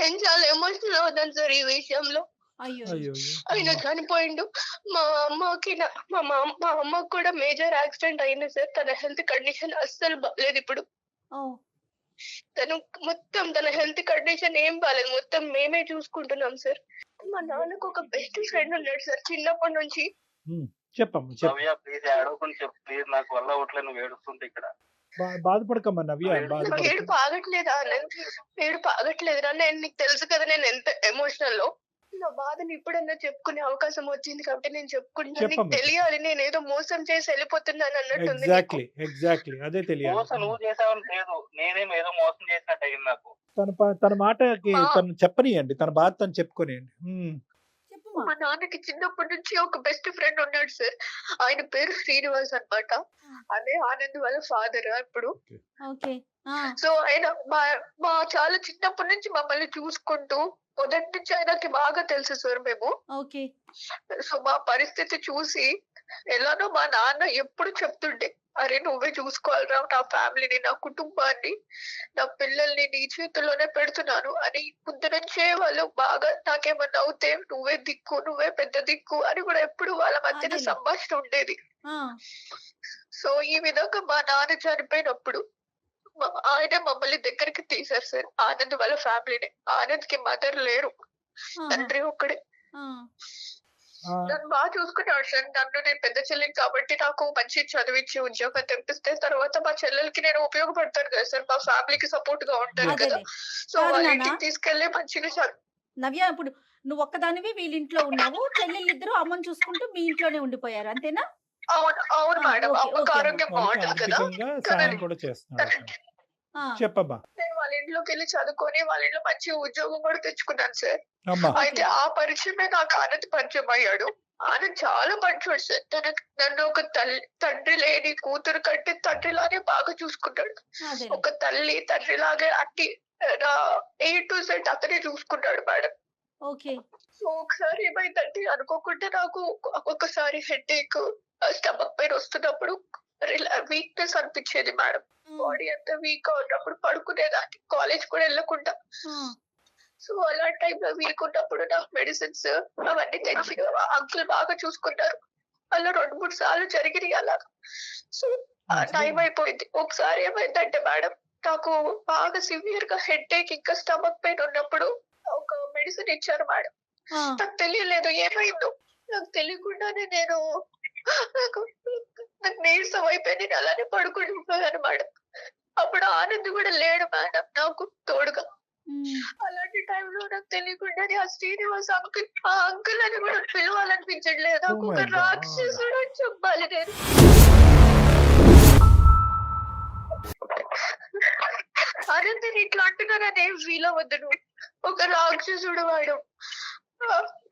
Speaker 3: నేను చాలా ఎమోషనల్ అవుతాను సార్ ఈ విషయంలో. ఆయన చనిపోయిండు. మా అమ్మకి కూడా మేజర్ యాక్సిడెంట్ అయింది సార్. తన హెల్త్ కండిషన్ అస్సలు బాగాలేదు ఇప్పుడు. తన హెల్త్ కండిషన్ ఏం బాగాలేదు, మొత్తం మేమే చూసుకుంటున్నాం సార్. మా నాన్నకు ఒక బెస్ట్ ఫ్రెండ్ ఉన్నాడు సార్ చిన్నప్పటి నుంచి.
Speaker 4: బాధపడకమ్మా నవ్య,
Speaker 3: ఏడుపు ఆగట్లేదా? ఏడుపు ఆగట్లేదురా? నేను నీకు తెలుసు కదా నేను ఎంత ఎమోషనల్ లో. నా బాధని ఇప్పుడన్నా చెప్పుకునే అవకాశం వచ్చింది కాబట్టి నేను చెప్పుకుంటున్నా. నీకు తెలియాలి నేను ఏదో మోసం చేసి వెళ్ళిపోతున్నాను అన్నట్టుంది.
Speaker 4: ఎగ్జాక్ట్లీ అదే తెలియాలి.
Speaker 2: నేనేమో మోసం చేసినట్టు అయింది నాకు.
Speaker 4: తన మాటకి తను చెప్పనియండి, తన బాధ తను చెప్పుకోనియండి.
Speaker 3: మా నాన్నకి చిన్నప్పటి నుంచి ఒక బెస్ట్ ఫ్రెండ్ ఉన్నాడు సార్. ఆయన పేరు శ్రీనివాస్ అన్నమాట. అదే ఆనంద్ వాళ్ళ ఫాదర్ ఇప్పుడు. సో ఆయన మా చాలా చిన్నప్పటి నుంచి మమ్మల్ని చూసుకుంటూ మొదటి నుంచి ఆయనకి బాగా తెలుసు సార్ మేము. సో మా పరిస్థితి చూసి ఎలానో మా నాన్న ఎప్పుడు చెప్తుండే, అరే నువ్వే చూసుకోవాలరా నా ఫ్యామిలీని, నా కుటుంబాన్ని, నా పిల్లల్ని నీ చేతుల్లోనే పెడుతున్నాను అని. ముందు నుంచే వాళ్ళు బాగా నాకేమన్నా అవుతే నువ్వే దిక్కు, నువ్వే పెద్ద దిక్కు అని కూడా ఎప్పుడు వాళ్ళ మధ్యన సంభాషణ ఉండేది. సో ఈ విధంగా మా నాన్న చనిపోయినప్పుడు ఆయన మమ్మల్ని దగ్గరికి తీశారు సార్, ఆనంద్ వాళ్ళ ఫ్యామిలీని. ఆనంద్ కి మదర్ లేరు, తండ్రి ఒక్కడే. నన్ను బాగా చూసుకున్నాడు సార్. నేను పెద్ద చెల్లిని కాబట్టి నాకు మంచి చదివించి ఉద్యోగం తెప్పిస్తే తర్వాత మా చెల్లెలకి నేను ఉపయోగపడతాను కదా సార్, మా ఫ్యామిలీకి సపోర్ట్ గా ఉంటాను కదా. సో వాళ్ళ ఇంటికి తీసుకెళ్లి మంచిగా
Speaker 5: నవ్య, ఇప్పుడు నువ్వు ఒక్కదానివి వీళ్ళింట్లో ఉన్నావు, చెల్లెళ్ళిద్దరు అమ్మని చూసుకుంటూ మీ ఇంట్లోనే ఉండిపోయారు అంతేనా?
Speaker 3: అవును మేడం. అమ్మకి ఆరోగ్యం బాగుంటుంది కదా.
Speaker 4: చెప్పమ్మా.
Speaker 3: నేను వాళ్ళ ఇంట్లోకి వెళ్ళి చదువుకొని వాళ్ళ ఇంట్లో మంచి ఉద్యోగం కూడా తెచ్చుకున్నాను సార్. అయితే ఆ పరిచయమే నాకు ఆనంద్ పరిచయం అయ్యాడు. ఆనంద్ చాలా మంచోడు సార్. నన్ను ఒక తండ్రి లేని కూతురు కంటే తండ్రిలానే బాగా చూసుకున్నాడు. ఒక తండ్రి లాగే అట్టి A to Z అతనే చూసుకున్నాడు మేడం. సో ఒకసారి ఏమైందంటే అనుకోకుండా నాకు ఒక్కొక్కసారి హెడేక్, స్టమక్ పెయిన్ వస్తున్నప్పుడు వీక్నెస్ అనిపించేది మేడం. బాడీ అంతా వీక్ గా ఉన్నప్పుడు పడుకునేదాన్ని, కాలేజ్ కూడా వెళ్ళకుండా. సో అలాంటి టైంలో వీక్ ఉన్నప్పుడు నాకు మెడిసిన్స్ అవన్నీ తెచ్చి అంకుల్ బాగా చూసుకున్నారు. అలా 2-3 సార్లు జరిగినాయి అలా. సో టైం అయిపోయింది. ఒకసారి ఏమైందంటే మేడం, నాకు బాగా సివియర్ గా హెడ్ ఏక్ ఇంకా స్టమక్ పెయిన్ ఉన్నప్పుడు ఒక మెడిసిన్ ఇచ్చారు మేడం. నాకు తెలియలేదు ఏమైందో. నాకు తెలియకుండానే నేను నాకు నాకు నీరసం అయిపోయి నేను అలానే పడుకుని పోయాను మేడం. అప్పుడు ఆనంద్ కూడా లేడు మేడం నాకు తోడుగా. అలాంటి టైంలో నాకు తెలియకుండానే ఆ శ్రీనివాస్ అంకుల్, ఆ అంకుల్ అని కూడా పిలవాలనిపించట్లేదు. నాకు ఒక రాక్షసుడు అని చెప్పాలి నేను. ఆనంద్ ఇట్లా అంటున్నారని ఏం ఫీల్ అవ్వద్దు నువ్వు. ఒక రాక్షసుడు వాడు.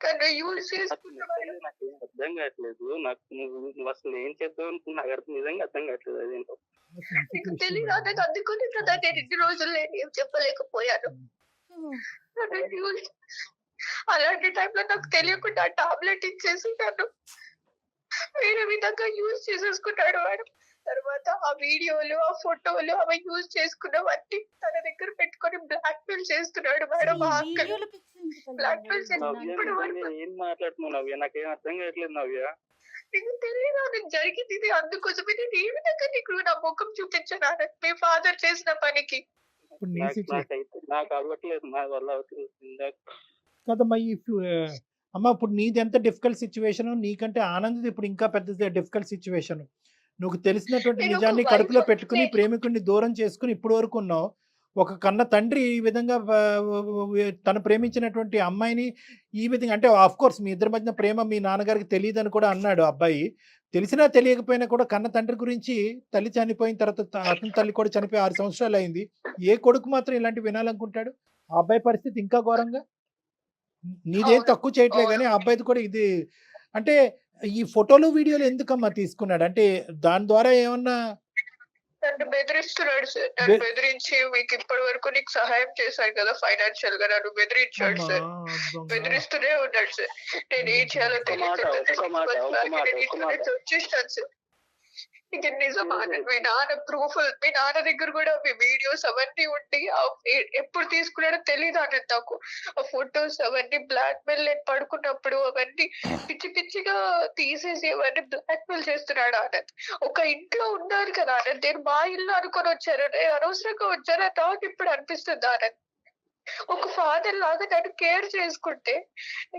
Speaker 3: తను యూజ్ చేసుకున్నవాడు.
Speaker 2: నాకు అర్థం కావట్లేదు. నాకు నువ్వు అసలు ఏం చేద్దాం అనుకున్నా నాకు నిజంగా అర్థం కావట్లేదు. అదేంటో
Speaker 3: నీకు తెలియదు. నాకు అందుకుని కదా నేను ఇన్ని రోజులు నేను ఏం చెప్పలేకపోయాను. అలాంటి టైంలో నాకు తెలియకుండా టాబ్లెట్ ఇచ్చేసి నన్ను వేరే విధంగా యూజ్ చేసేసుకున్నాడు వాడు. తర్వాత ఆ వీడియోలు, ఆ ఫోటోలు అవి యూజ్ చేసుకున్నవన్నీ తన దగ్గర పెట్టుకొని బ్లాక్ మెయిల్ చేస్తున్నాడు మేడం. ఆ అంకుల్ బ్లాక్ మెయిల్ చేస్తున్నప్పుడు
Speaker 2: ఏం మాట్లాడుతున్నావు నవ్య? నాకేం అర్థం కావట్లేదు నవ్య.
Speaker 3: నీకు తెలియదు నీకు జరిగింది ఇది. అందుకోసమే నేను ఏ విధంగా నీకు నా ముఖం చూపించాను మీ ఫాదర్ చేసిన పనికి.
Speaker 2: నాకు అవ్వట్లేదు, నా వల్ల అవ్వట్లేదు
Speaker 4: కదమ్మా. అమ్మ ఇప్పుడు నీది ఎంత డిఫికల్ట్ సిచ్యువేషన్, నీకంటే ఆనంద్ ఇప్పుడు ఇంకా పెద్ద డిఫికల్ట్ సిచ్యువేషన్. నువ్వు తెలిసినటువంటి నిజాన్ని కడుపులో పెట్టుకుని ప్రేమికుడిని దూరం చేసుకుని ఇప్పటి వరకు ఉన్నావు. ఒక కన్న తండ్రి ఈ విధంగా తను ప్రేమించినటువంటి అమ్మాయిని ఈ విధంగా, అంటే ఆఫ్ కోర్స్ మీ ఇద్దరి మధ్యన ప్రేమ మీ నాన్నగారికి తెలియదని కూడా అన్నాడు అబ్బాయి. తెలిసినా తెలియకపోయినా కూడా కన్న తండ్రి గురించి, తల్లి చనిపోయిన తర్వాత అతని తల్లి కూడా చనిపోయి 6 సంవత్సరాలు అయింది. ఏ కొడుకు మాత్రం ఇలాంటి వినాలనుకుంటాడు? ఆ అబ్బాయి పరిస్థితి ఇంకా ఘోరంగా. నీదేం తక్కువ చేయట్లే కానీ ఆ అబ్బాయిది కూడా ఇది. అంటే ఈ ఫోటోలు వీడియోలు ఎందుకమ్మా తీసుకున్నాడు? అంటే దాని ద్వారా ఏమన్నా
Speaker 3: నన్ను బెదిరిస్తున్నాడు సార్. నన్ను బెదిరించి మీకు ఇప్పటి వరకు నీకు సహాయం చేశాను కదా ఫైనాన్షియల్ గా, నన్ను బెదిరించాడు సార్. బెదిరిస్తూనే ఉన్నాడు సార్. నేను ఏం చేయాలో తెలియదు వచ్చేసాను సార్. ఇది నిజమా? మీ నాన్న ప్రూఫ్, మీ నాన్న దగ్గర కూడా మీ వీడియోస్ అవన్నీ ఉండి ఎప్పుడు తీసుకున్నాడో తెలియదు ఆనంద్ నాకు. ఆ ఫొటోస్ అవన్నీ బ్లాక్ మెయిల్, నేను పడుకున్నప్పుడు అవన్నీ పిచ్చి పిచ్చిగా తీసేసి అవన్నీ బ్లాక్ మెయిల్ చేస్తున్నాడు ఆనంద్. ఒక ఇంట్లో ఉన్నారు కదా ఆనంద్, నేను మా ఇల్లు అనుకొని వచ్చారు, అనవసరంగా వచ్చారా నాకు ఇప్పుడు అనిపిస్తుంది ఆనంద్. ఒక ఫాదర్ లాగా నన్ను కేర్ చేసుకుంటే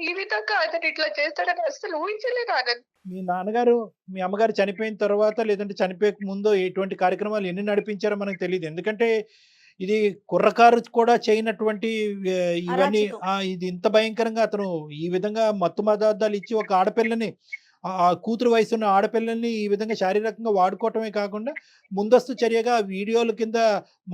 Speaker 3: ఈ విధంగా అతను ఇట్లా చేస్తాడని అసలు ఊహించలేదు ఆనంద్.
Speaker 4: మీ నాన్నగారు మీ అమ్మగారు చనిపోయిన తర్వాత లేదంటే చనిపోయక ముందు ఎటువంటి కార్యక్రమాలు ఎన్ని నడిపించారో మనకు తెలియదు. ఎందుకంటే ఇది కుర్రకారు కూడా చేయనటువంటి ఇవన్నీ. ఇది ఇంత భయంకరంగా అతను ఈ విధంగా మత్తు పదార్థాలు ఇచ్చి ఒక ఆడపిల్లని, ఆ కూతురు వయసున్న ఆడపిల్లల్ని ఈ విధంగా శారీరకంగా వాడుకోవటమే కాకుండా ముందస్తు చర్యగా వీడియోల కింద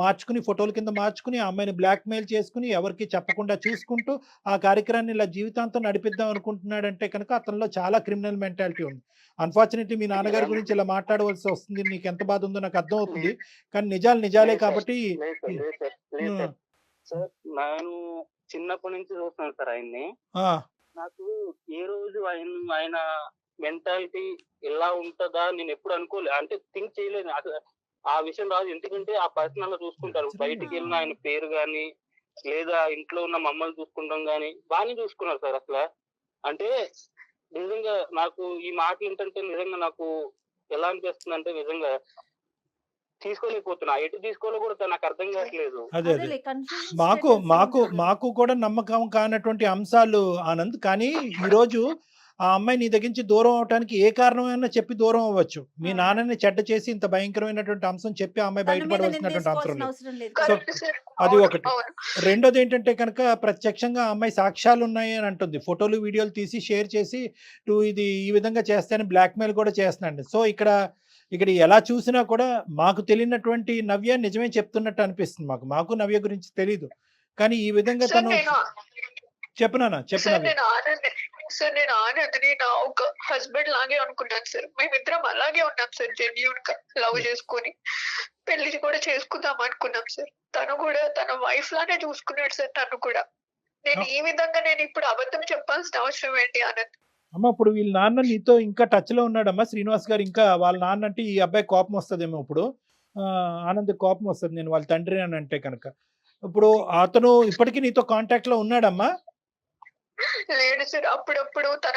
Speaker 4: మార్చుకుని, ఫోటోల కింద మార్చుకుని ఆ అమ్మాయిని బ్లాక్ మెయిల్ చేసుకుని ఎవరికి చెప్పకుండా చూసుకుంటూ ఆ కార్యక్రమాన్ని ఇలా జీవితాంతం నడిపిద్దాం అనుకుంటున్నాడంటే కనుక అతనిలో చాలా క్రిమినల్ మెంటాలిటీ ఉంది. అన్ఫార్చునేట్లీ మీ నాన్నగారి గురించి ఇలా మాట్లాడవలసి వస్తుంది. నీకు ఎంత బాధ ఉందో నాకు అర్థం అవుతుంది. కానీ నిజాలు నిజాలే కాబట్టి.
Speaker 2: సార్ నేను చిన్నప్పటి నుంచి చూస్తున్నాను సార్ ఆయన్ని. నాకు ఏ రోజు ఆయన మెంటాలిటీ ఎలా ఉంటుందా నేను ఎప్పుడు అనుకోలేదు, అంటే థింక్ చేయలేదు. అసలు ఆ విషయం రాదు. ఎందుకంటే ఆ పర్సన్ అలా చూసుకుంటారు. బయటికి వెళ్ళిన ఆయన పేరు గాని లేదా ఇంట్లో ఉన్న మమ్మల్ని చూసుకుంటాం గాని బాగానే చూసుకున్నారు సార్. అసలు అంటే నిజంగా నాకు ఈ మాటలు ఏంటంటే నిజంగా నాకు ఎలా అనిపిస్తుంది అంటే నిజంగా తీసుకోలేకపోతున్నా. ఎటు తీసుకోవాలో కూడా నాకు అర్థం కావట్లేదు.
Speaker 4: అదే అదే మాకు కూడా నమ్మకం కానటువంటి అంశాలు ఆనంద్. కానీ ఈరోజు ఆ అమ్మాయి నీ దగ్గర నుంచి దూరం అవడానికి ఏ కారణమైనా చెప్పి దూరం అవ్వచ్చు. మీ నాన్నని చెడ్డ చేసి ఇంత భయంకరమైనటువంటి అంశం చెప్పి ఆ అమ్మాయి బయటపడవలసినటువంటి అవసరం లేదు. సో అది ఒకటి. రెండోది ఏంటంటే కనుక ప్రత్యక్షంగా ఆ అమ్మాయి సాక్ష్యాలు ఉన్నాయి అని అంటుంది. ఫోటోలు వీడియోలు తీసి షేర్ చేసి ఇది ఈ విధంగా చేస్తానని బ్లాక్ మెయిల్ కూడా చేస్తున్నాండి. సో ఇక్కడ ఎలా చూసినా కూడా మాకు తెలియనటువంటి నవ్య నిజమే చెప్తున్నట్టు అనిపిస్తుంది. మాకు నవ్య గురించి తెలీదు. కానీ ఈ విధంగా తను చెప్పనా
Speaker 3: సార్, నేను ఆనంద్ని నా ఒక హస్బెండ్ లాగే అనుకున్నాను సార్. మేమిద్దరం అలాగే ఉన్నాం సార్. జెన్యూన్ గా లవ్ చేసుకుని పెళ్లి కూడా చేసుకుందాం అనుకున్నాం సార్. తను కూడా తన వైఫ్ లానే చూసుకున్నాడు సార్ నన్ను కూడా. నేను ఈ విధంగా నేను ఇప్పుడు అబద్ధం చెప్పాల్సిన అవసరం ఏంటి ఆనంద్?
Speaker 4: అమ్మ ఇప్పుడు వీళ్ళ నాన్న నీతో ఇంకా టచ్ లో ఉన్నాడమ్మా శ్రీనివాస్ గారు. ఇంకా వాళ్ళ నాన్న అంటే ఈ అబ్బాయి కోపం వస్తుందేమో. ఇప్పుడు ఆనంద్ కోపం వస్తుంది నేను వాళ్ళ తండ్రి అని అంటే కనుక. ఇప్పుడు అతను ఇప్పటికీ నీతో కాంటాక్ట్ లో ఉన్నాడమ్మా?
Speaker 3: లేడు సార్. అప్పుడప్పుడు తన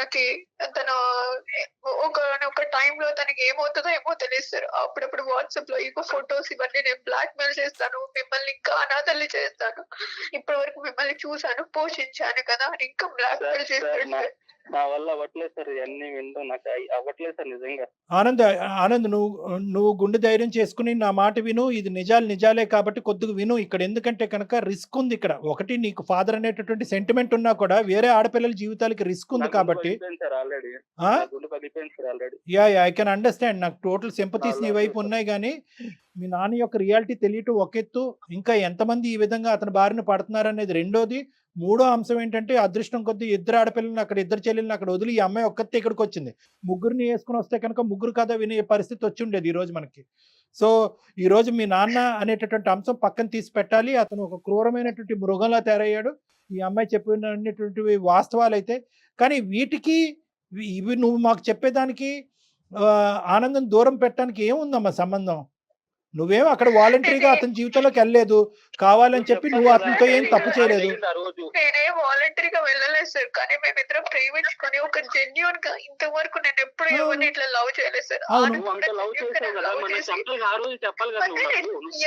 Speaker 3: ఒక టైంలో తనకి ఏమవుతుందో ఏమో తెలియదు సార్. అప్పుడప్పుడు వాట్సాప్ లో ఇగో ఫొటోస్ ఇవన్నీ నేను బ్లాక్ మెయిల్ చేస్తాను, మిమ్మల్ని ఇంకా అనాథల్ని చేస్తాను, ఇప్పటి వరకు మిమ్మల్ని చూసాను, పోషించాను కదా అని ఇంకా బ్లాక్ మెయిల్ చేస్తాడు సార్.
Speaker 2: నా వల్ల అవ్వట్లేదు సార్, ఇవన్నీ వింటూ నాకు అవ్వట్లేదు సార్ నిజంగా.
Speaker 4: ఆనంద్ నువ్వు గుండె ధైర్యం చేసుకుని నా మాట విను. ఇది నిజాలే కాబట్టి కొద్దిగా విను ఇక్కడ. ఎందుకంటే కనుక రిస్క్ ఉంది ఇక్కడ. ఒకటి, నీకు ఫాదర్ అనేటటువంటి సెంటిమెంట్ ఉన్నా కూడా వేరే ఆడపిల్లల జీవితాలకి రిస్క్ ఉంది కాబట్టి. Yeah I can understand. నాకు టోటల్ సింపతీస్ నీ వైపు ఉన్నాయి, కానీ మీ నాన్న యొక్క రియాలిటీ తెలియటం ఒక ఎత్తు, ఇంకా ఎంతమంది ఈ విధంగా అతని బారిన పడుతున్నారు అనేది రెండోది. మూడో అంశం ఏంటంటే, అదృష్టం కొద్దీ ఇద్దరు ఆడపిల్లలను అక్కడ, ఇద్దరు చెల్లెలను అక్కడ వదిలి ఈ అమ్మాయి ఒక్కతే ఇక్కడికి వచ్చింది. ముగ్గురిని వేసుకుని వస్తే కనుక ముగ్గురు కథ వినే పరిస్థితి వచ్చి ఉండేది ఈ రోజు మనకి. సో ఈ రోజు మీ నాన్న అనేటటువంటి అంశం పక్కన తీసి పెట్టాలి. అతను ఒక క్రూరమైనటువంటి మృగంలా తయారయ్యాడు. ఈ అమ్మాయి చెప్పినటువంటివి వాస్తవాలు అయితే, కానీ వీటికి ఇవి నువ్వు మాకు చెప్పేదానికి ఆనందం దూరం పెట్టడానికి ఏముందమ్మా సంబంధం? నువ్వేం అక్కడ వాలంటరీగా అతని జీవితంలోకి వెళ్ళలేదు, కావాలని చెప్పి నువ్వు అతనితో ఏం తప్పు చేయలేదు.
Speaker 3: నేనేం వాలంటరీగా వెళ్ళలేదు సార్, కానీ మేమిద్దరం ప్రేమించుకొని ఒక జెన్యూన్ గా ఇంతవరకు నేను ఎప్పుడు ఎవరిని ఇట్లా లవ్ చేయలేదు సార్.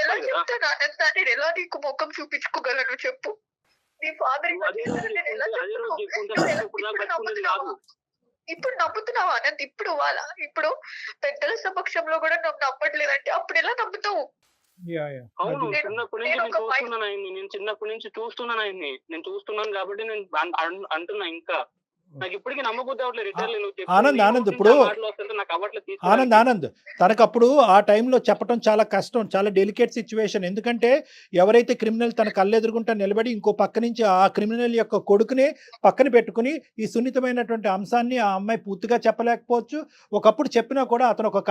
Speaker 3: ఎలా చెప్తాను ఆనందాన్ని, ఎలా నీకు ముఖం చూపించుకోగలను చెప్పు? నీ ఫాదర్ ఇప్పుడు నమ్ముతున్నావా ఆనంద్? ఇప్పుడు పెద్దల సమక్షంలో కూడా నువ్వు నమ్మట్లేదంటే అప్పుడు ఎలా నమ్ముతావు?
Speaker 2: అవును, చిన్నప్పటి నుంచి చూస్తున్నాను ఆయన్ని. నేను చూస్తున్నాను కాబట్టి నేను అంటున్నా. ఇంకా నాకు ఇప్పటికీ నమ్మబుద్ధి అవ్వట్లేదు.
Speaker 4: ఆనంద్ ఇప్పుడు ఆనంద్ తనకు అప్పుడు ఆ టైంలో చెప్పడం చాలా కష్టం, చాలా డెలికేట్ సిచ్యువేషన్. ఎందుకంటే ఎవరైతే క్రిమినల్ తన కళ్ళెదురుగుంటా నిలబడి ఇంకో పక్క నుంచి ఆ క్రిమినల్ యొక్క కొడుకునే పక్కన పెట్టుకుని ఈ సున్నితమైనటువంటి అంశాన్ని ఆ అమ్మాయి పూర్తిగా చెప్పలేకపోవచ్చు. ఒకప్పుడు చెప్పినా కూడా అతను ఒక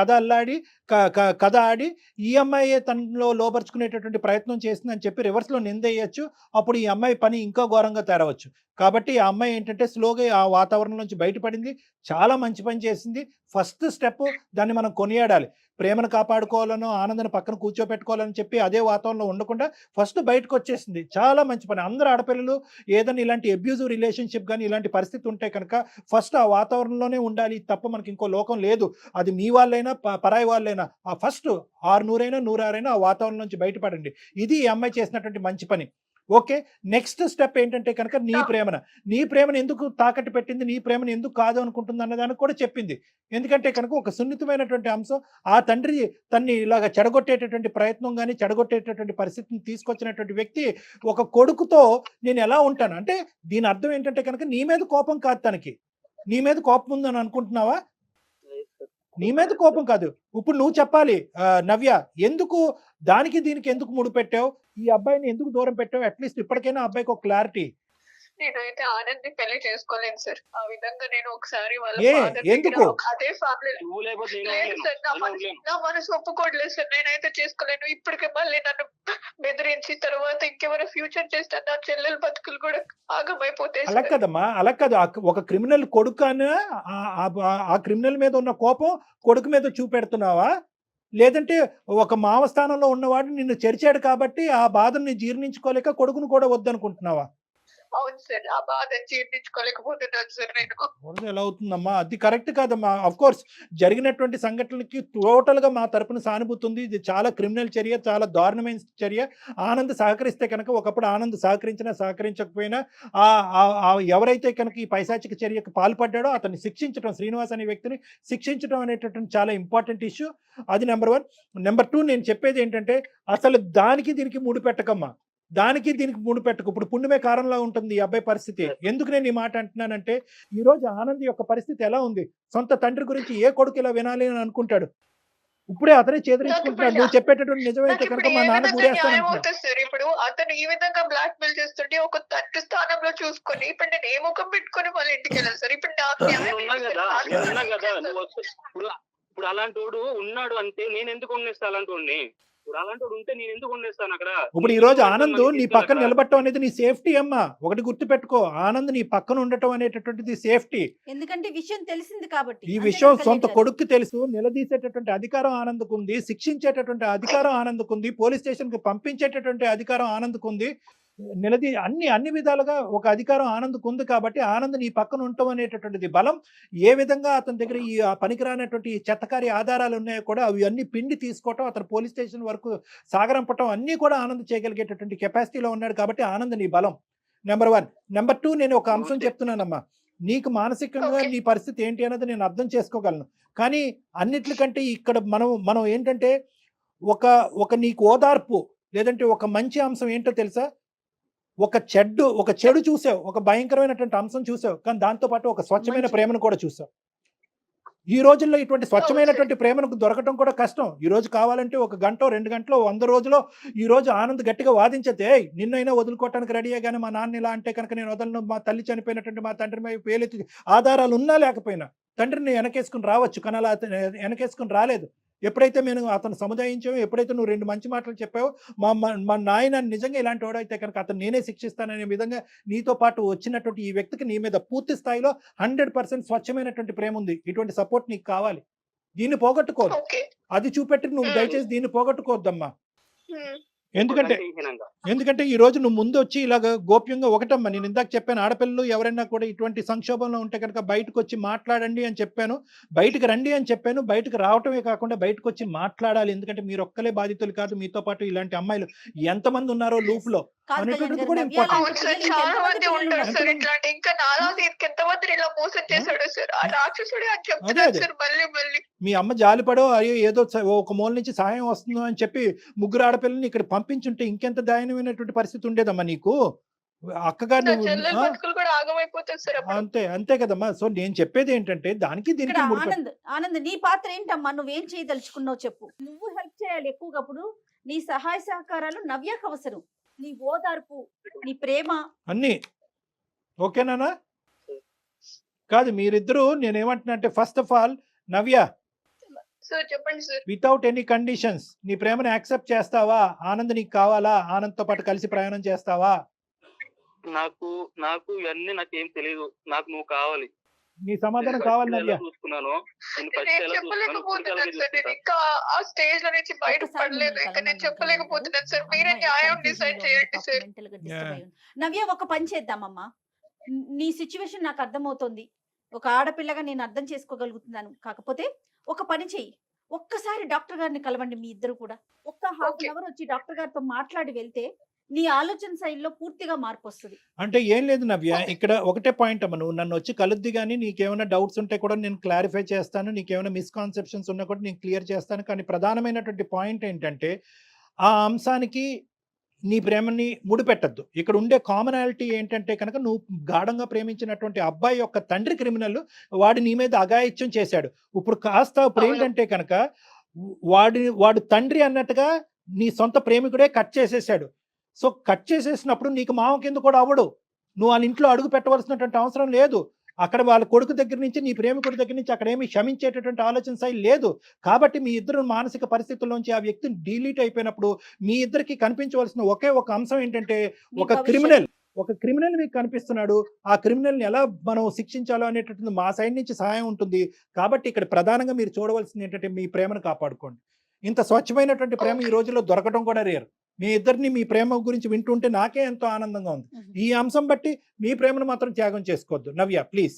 Speaker 4: కథ ఆడి ఈ అమ్మాయి తనలో లోపరుచుకునేటటువంటి ప్రయత్నం చేసిందని చెప్పి రివర్స్లో నిందేయచ్చు. అప్పుడు ఈ అమ్మాయి పని ఇంకా ఘోరంగా తేరవచ్చు. కాబట్టి ఆ అమ్మాయి ఏంటంటే స్లోగా ఆ వాతావరణం నుంచి బయటపడింది, చాలా మంచి పని చేసింది. ఫస్ట్ స్టెప్ దాన్ని మనం కొనియాడాలి. ప్రేమను కాపాడుకోవాలనో ఆనందాన్ని పక్కన కూర్చోపెట్టుకోవాలని చెప్పి అదే వాతావరణంలో ఉండకుండా ఫస్ట్ బయటకు వచ్చేసింది, చాలా మంచి పని. అందరూ ఆడపిల్లలు ఏదైనా ఇలాంటి అబ్యూజివ్ రిలేషన్షిప్ కానీ ఇలాంటి పరిస్థితి ఉంటే కనుక ఫస్ట్ ఆ వాతావరణంలోనే ఉండాలి తప్ప మనకి ఇంకో లోకం లేదు. అది మీ వాళ్ళైనా పరాయి వాళ్ళైనా ఆ ఫస్ట్ 600 అయినా 106 అయినా ఆ వాతావరణం నుంచి బయటపడండి. ఇది ఈ అమ్మాయి చేసినటువంటి మంచి పని. ఓకే, నెక్స్ట్ స్టెప్ ఏంటంటే కనుక నీ ప్రేమను ఎందుకు తాకట్టు పెట్టింది, నీ ప్రేమను ఎందుకు కాదు అనుకుంటుంది అన్నదానికి కూడా చెప్పింది. ఎందుకంటే కనుక ఒక సున్నితమైనటువంటి అంశం, ఆ తండ్రి తన్ని ఇలాగ చెడగొట్టేటటువంటి ప్రయత్నం కానీ చెడగొట్టేటటువంటి పరిస్థితిని తీసుకొచ్చినటువంటి వ్యక్తి ఒక కొడుకుతో నేను ఎలా ఉంటాను అంటే, దీని అర్థం ఏంటంటే కనుక నీ మీద కోపం కాదు, తనకి నీ మీద కోపం ఉందని అనుకుంటున్నావా? నీ మీద కోపం కాదు. ఇప్పుడు నువ్వు చెప్పాలి నవ్య, ఎందుకు దానికి దీనికి ఎందుకు ముడిపెట్టావు, ఈ అబ్బాయిని ఎందుకు దూరం పెట్టావు? అట్లీస్ట్ ఇప్పటికైనా అబ్బాయికి ఒక క్లారిటీ.
Speaker 3: నేనైతే ఆనంద్ ని పెళ్లి చేసుకోలేను సార్. ఆ విధంగా నేను ఒకసారి వాళ్ళ
Speaker 4: ఎందుకు
Speaker 3: అదే ఫ్యామిలీ నా మనసు ఒప్పుకోవట్లేదు సార్. నేనైతే చేసుకోలేను. ఇప్పటికే మళ్ళీ నన్ను బెదిరించి తర్వాత ఇంకెవరో ఫ్యూచర్ చేస్తే నా చెల్లెల బతుకులు కూడా ఆగమైపోతాయి.
Speaker 4: అలా కదమ్మా, అలా కాదు. ఒక క్రిమినల్ కొడుకు అని ఆ క్రిమినల్ మీద ఉన్న కోపం కొడుకు మీద చూపెడుతున్నావా? లేదంటే ఒక మావ స్థానంలో ఉన్నవాడు నిన్ను చెరిచాడు కాబట్టి ఆ బాధని జీర్ణించుకోలేక కొడుకును కూడా వద్దనుకుంటున్నావా?
Speaker 3: అవును సార్, ఆ బాధ జీర్ణించుకోలేకపోతున్నాను సార్ నేను.
Speaker 4: ఎలా అవుతుందమ్మా? అది కరెక్ట్ కాదమ్మా. అఫ్ కోర్స్ జరిగినటువంటి సంఘటనలకి టోటల్ గా మా తరపున సానుభూతి ఉంది. ఇది చాలా క్రిమినల్ చర్య, చాలా దారుణమైన చర్య. ఆనంద్ సహకరిస్తే కనుక, ఒకప్పుడు ఆనంద్ సహకరించినా సహకరించకపోయినా ఎవరైతే కనుక ఈ పైశాచిక చర్యకు పాల్పడ్డాడో అతన్ని శిక్షించడం, శ్రీనివాస్ అనే వ్యక్తిని శిక్షించడం అనేటటువంటి చాలా ఇంపార్టెంట్ ఇష్యూ. అది నెంబర్ 1. నెంబర్ 2, నేను చెప్పేది ఏంటంటే అసలు దానికి దీనికి ముడిపెట్టకమ్మా, దానికి దీనికి ముడిపెట్టకు. ఇప్పుడు పుణ్యమే కారణంలా ఉంటుంది ఈ అబ్బాయి పరిస్థితి. ఎందుకు నేను ఈ మాట అంటున్నానంటే, ఈ రోజు ఆనంద్ యొక్క పరిస్థితి ఎలా ఉంది? సొంత తండ్రి గురించి ఏ కొడుకు ఇలా వినాలి అని అనుకుంటాడు? ఇప్పుడే అతనే చేదరించుకుంటున్నాడు. నువ్వు చెప్పేటటువంటి నిజమైతే కనుక మా నాన్న
Speaker 3: గురేస్తాను సార్. ఇప్పుడు అతను ఈ విధంగా బ్లాక్ మెయిల్ చేస్తుంటే ఒక తండ్రి స్థానంలో చూసుకొని ఇప్పుడు నేను ఏ ముఖం పెట్టుకొని వాళ్ళ ఇంటికి వెళ్ళాను సార్. ఇప్పుడు
Speaker 2: ఇప్పుడు అలాంటి ఉన్నాడు అంటే నేను ఎందుకు ఉండేస్తా? అలాంటి ఉంటే నేను ఎందుకు ఉండేస్తాను అక్కడ?
Speaker 4: ఇప్పుడు ఈ రోజు ఆనంద్ నీ పక్కన నిలబడటం అనేది నీ సేఫ్టీ అమ్మా. ఒకటి గుర్తు పెట్టుకో, ఆనంద్ నీ పక్కన ఉండటం అనేటటువంటిది సేఫ్టీ.
Speaker 5: ఎందుకంటే విషయం తెలిసింది కాబట్టి.
Speaker 4: ఈ విషయం సొంత కొడుకు తెలుసు, నిలదీసేటటువంటి అధికారం ఆనంద్కు ఉంది, శిక్షించేటటువంటి అధికారం ఆనంద్కు ఉంది, పోలీస్ స్టేషన్ కి పంపించేటటువంటి అధికారం ఆనంద్కు ఉంది. అన్ని విధాలుగా ఒక అధికారం ఆనంద్కు ఉంది కాబట్టి ఆనంద్ నీ పక్కన ఉండటం అనేటటువంటిది బలం. ఏ విధంగా అతని దగ్గర ఈ పనికిరానటువంటి చెత్తకారి ఆధారాలు ఉన్నాయో కూడా అవి అన్ని పిండి తీసుకోవటం, అతను పోలీస్ స్టేషన్ వరకు సాగరంపటం అన్నీ కూడా ఆనంద్ చేయగలిగేటటువంటి కెపాసిటీలో ఉన్నాడు కాబట్టి ఆనంద్ నీ బలం నెంబర్ 1. నెంబర్ 2, నేను ఒక అంశం చెప్తున్నానమ్మా, నీకు మానసికంగా నీ పరిస్థితి ఏంటి అన్నది నేను అర్థం చేసుకోగలను. కానీ అన్నిట్లకంటే ఇక్కడ మనం ఏంటంటే ఒక నీకు ఓదార్పు లేదంటే ఒక మంచి అంశం ఏంటో తెలుసా? ఒక చెడు చూసావు, ఒక భయంకరమైనటువంటి అంశం చూసావు, కానీ దాంతోపాటు ఒక స్వచ్ఛమైన ప్రేమను కూడా చూసావు. ఈ రోజుల్లో ఇటువంటి స్వచ్ఛమైనటువంటి ప్రేమను దొరకటం కూడా కష్టం. ఈ రోజు కావాలంటే 1 గంట 2 గంటలో 100 రోజులో ఈ రోజు ఆనంద్ గట్టిగా వాదించతే నిన్నైనా వదులుకోవటానికి రెడీ అయ్యాగానే మా నాన్న ఇలా అంటే కనుక నేను వదలను, మా తల్లి చనిపోయినటువంటి మా తండ్రి మీద పేలెత్తి ఆధారాలు ఉన్నా లేకపోయినా తండ్రిని వెనకేసుకుని రావచ్చు, కానీ అలా వెనకేసుకుని రాలేదు. ఎప్పుడైతే మేము అతను సముదాయించామో, ఎప్పుడైతే నువ్వు 2 మంచి మాటలు చెప్పావో, మా నాయన నిజంగా ఇలాంటి వాడైతే కనుక అతను నేనే శిక్షిస్తాననే విధంగా నీతో పాటు వచ్చినటువంటి ఈ వ్యక్తికి నీ మీద పూర్తి స్థాయిలో 100% స్వచ్ఛమైనటువంటి ప్రేమ ఉంది. ఇటువంటి సపోర్ట్ నీకు కావాలి. దీన్ని పోగొట్టుకోవద్దు. అది చూపెట్టి నువ్వు దయచేసి దీన్ని పోగొట్టుకోవద్దమ్మా. ఎందుకంటే ఈ రోజు నువ్వు ముందు వచ్చి ఇలాగ గోప్యంగా ఒకటమ్మా, నేను ఇందాక చెప్పాను, ఆడపిల్లలు ఎవరైనా కూడా ఇటువంటి సంక్షోభంలో ఉంటే కనుక బయటకు వచ్చి మాట్లాడండి అని చెప్పాను, బయటకు రండి అని చెప్పాను. బయటకు రావటమే కాకుండా బయటకు వచ్చి మాట్లాడాలి. ఎందుకంటే మీరు ఒక్కలే బాధితులు కాదు, మీతో పాటు ఇలాంటి అమ్మాయిలు ఎంతమంది ఉన్నారో లూప్ లో అనేటువంటిది కూడా ఇంపార్టెంట్. మీ అమ్మ జాలిపడో అయ్యో ఏదో ఒక మూల నుంచి సహాయం వస్తుందో అని చెప్పి 3 ఆడపిల్లల్ని ఇక్కడ పంపించుంటే ఇంకెంత దయనీయమైనటువంటి పరిస్థితి ఉండేదమ్మా నీకు. అక్కగారు అంతే కదమ్మా. సో నేను చెప్పేది ఏంటంటే దానికి దీనికి
Speaker 5: ఆనంద్ నీ పాత్ర ఏంటమ్మా? నువ్వేం చేయదలుచుకున్నావు చెప్పు. నువ్వు హెల్ప్ చేయాలి ఎక్కువగా. అప్పుడు నీ సహాయ సహకారాలు నవ్యకు అవసరం, నీ ఓదార్పు, నీ ప్రేమ
Speaker 4: అన్ని ఓకేనా? కాదు మీరిద్దరూ నేనేమంటున్నా అంటే ఫస్ట్ ఆఫ్ ఆల్ నవ్య,
Speaker 3: చెప్పండి సార్.
Speaker 4: వితౌట్ ఎనీ కండిషన్స్ నీ ప్రేమను యాక్సెప్ట్ చేస్తావా? ఆనంద్ నీకు కావాలా? ఆనంద్తో పాటు కలిసి ప్రయాణం చేస్తావా?
Speaker 2: నాకు ఇవన్నీ నాకేం తెలియదు, నాకు నువ్వు కావాలి.
Speaker 4: నీ సమాధానం కావాలి నవ్య.
Speaker 2: చూసుకున్నాను
Speaker 5: నవ్య, ఒక పని చేద్దామమ్మా. నీ సిచ్యువేషన్ నాకు అర్థమవుతోంది, ఒక ఆడపిల్లగా నేను అర్థం చేసుకోగలుగుతున్నాను. కాకపోతే ఒక పని చెయ్యి, ఒక్కసారి డాక్టర్ గారిని కలవండి. మీ ఇద్దరు కూడా ఒక్క ½ అవర్ వచ్చి డాక్టర్ గారితో మాట్లాడి వెళ్తే నీ ఆలోచన శైలిలో పూర్తిగా మార్పు వస్తుంది.
Speaker 4: అంటే ఏం లేదు నవ్య, ఇక్కడ ఒకటే పాయింట్ అమ్మ, నువ్వు నన్ను వచ్చి కలుద్ది కానీ నీకేమైనా డౌట్స్ ఉంటే కూడా నేను క్లారిఫై చేస్తాను, నీకేమైనా మిస్కాన్సెప్షన్స్ ఉన్నా కూడా నేను క్లియర్ చేస్తాను. కానీ ప్రధానమైనటువంటి పాయింట్ ఏంటంటే ఆ అంశానికి నీ ప్రేమని ముడిపెట్టద్దు. ఇక్కడ ఉండే కామనాలిటీ ఏంటంటే కనుక నువ్వు గాఢంగా ప్రేమించినటువంటి అబ్బాయి యొక్క తండ్రి క్రిమినల్, వాడు నీ మీద అఘాయిత్యం చేశాడు. ఇప్పుడు ఇప్పుడు ఏంటంటే కనుక వాడు తండ్రి అన్నట్టుగా నీ సొంత ప్రేమికుడే కట్ చేసేసాడు. సో కట్ చేసేసినప్పుడు నీకు మామ కింద కూడా అవ్వడు, నువ్వు వాళ్ళ ఇంట్లో అడుగు పెట్టవలసినటువంటి అవసరం లేదు. అక్కడ వాళ్ళ కొడుకు దగ్గర నుంచి నీ ప్రేమికుడి దగ్గర నుంచి అక్కడ ఏమి క్షమించేటటువంటి ఆలోచన శైలి లేదు. కాబట్టి మీ ఇద్దరు మానసిక పరిస్థితుల్లోంచి ఆ వ్యక్తి డిలీట్ అయిపోయినప్పుడు మీ ఇద్దరికి కనిపించవలసిన ఒకే ఒక అంశం ఏంటంటే ఒక క్రిమినల్ మీకు కనిపిస్తున్నాడు. ఆ క్రిమినల్ని ఎలా మనం శిక్షించాలో అనేటటువంటి మా సైడ్ నుంచి సహాయం ఉంటుంది. కాబట్టి ఇక్కడ ప్రధానంగా మీరు చూడవలసింది ఏంటంటే మీ ప్రేమను కాపాడుకోండి. ఇంత స్వచ్ఛమైనటువంటి ప్రేమ ఈ రోజుల్లో దొరకడం కూడా రేర్. మీ ఇద్దరిని మీ ప్రేమ గురించి వింటుంటే నాకే ఎంతో ఆనందంగా ఉంది. ఈ అంశం బట్టి మీ ప్రేమను మాత్రం త్యాగం చేసుకోవద్దు నవ్య, ప్లీజ్.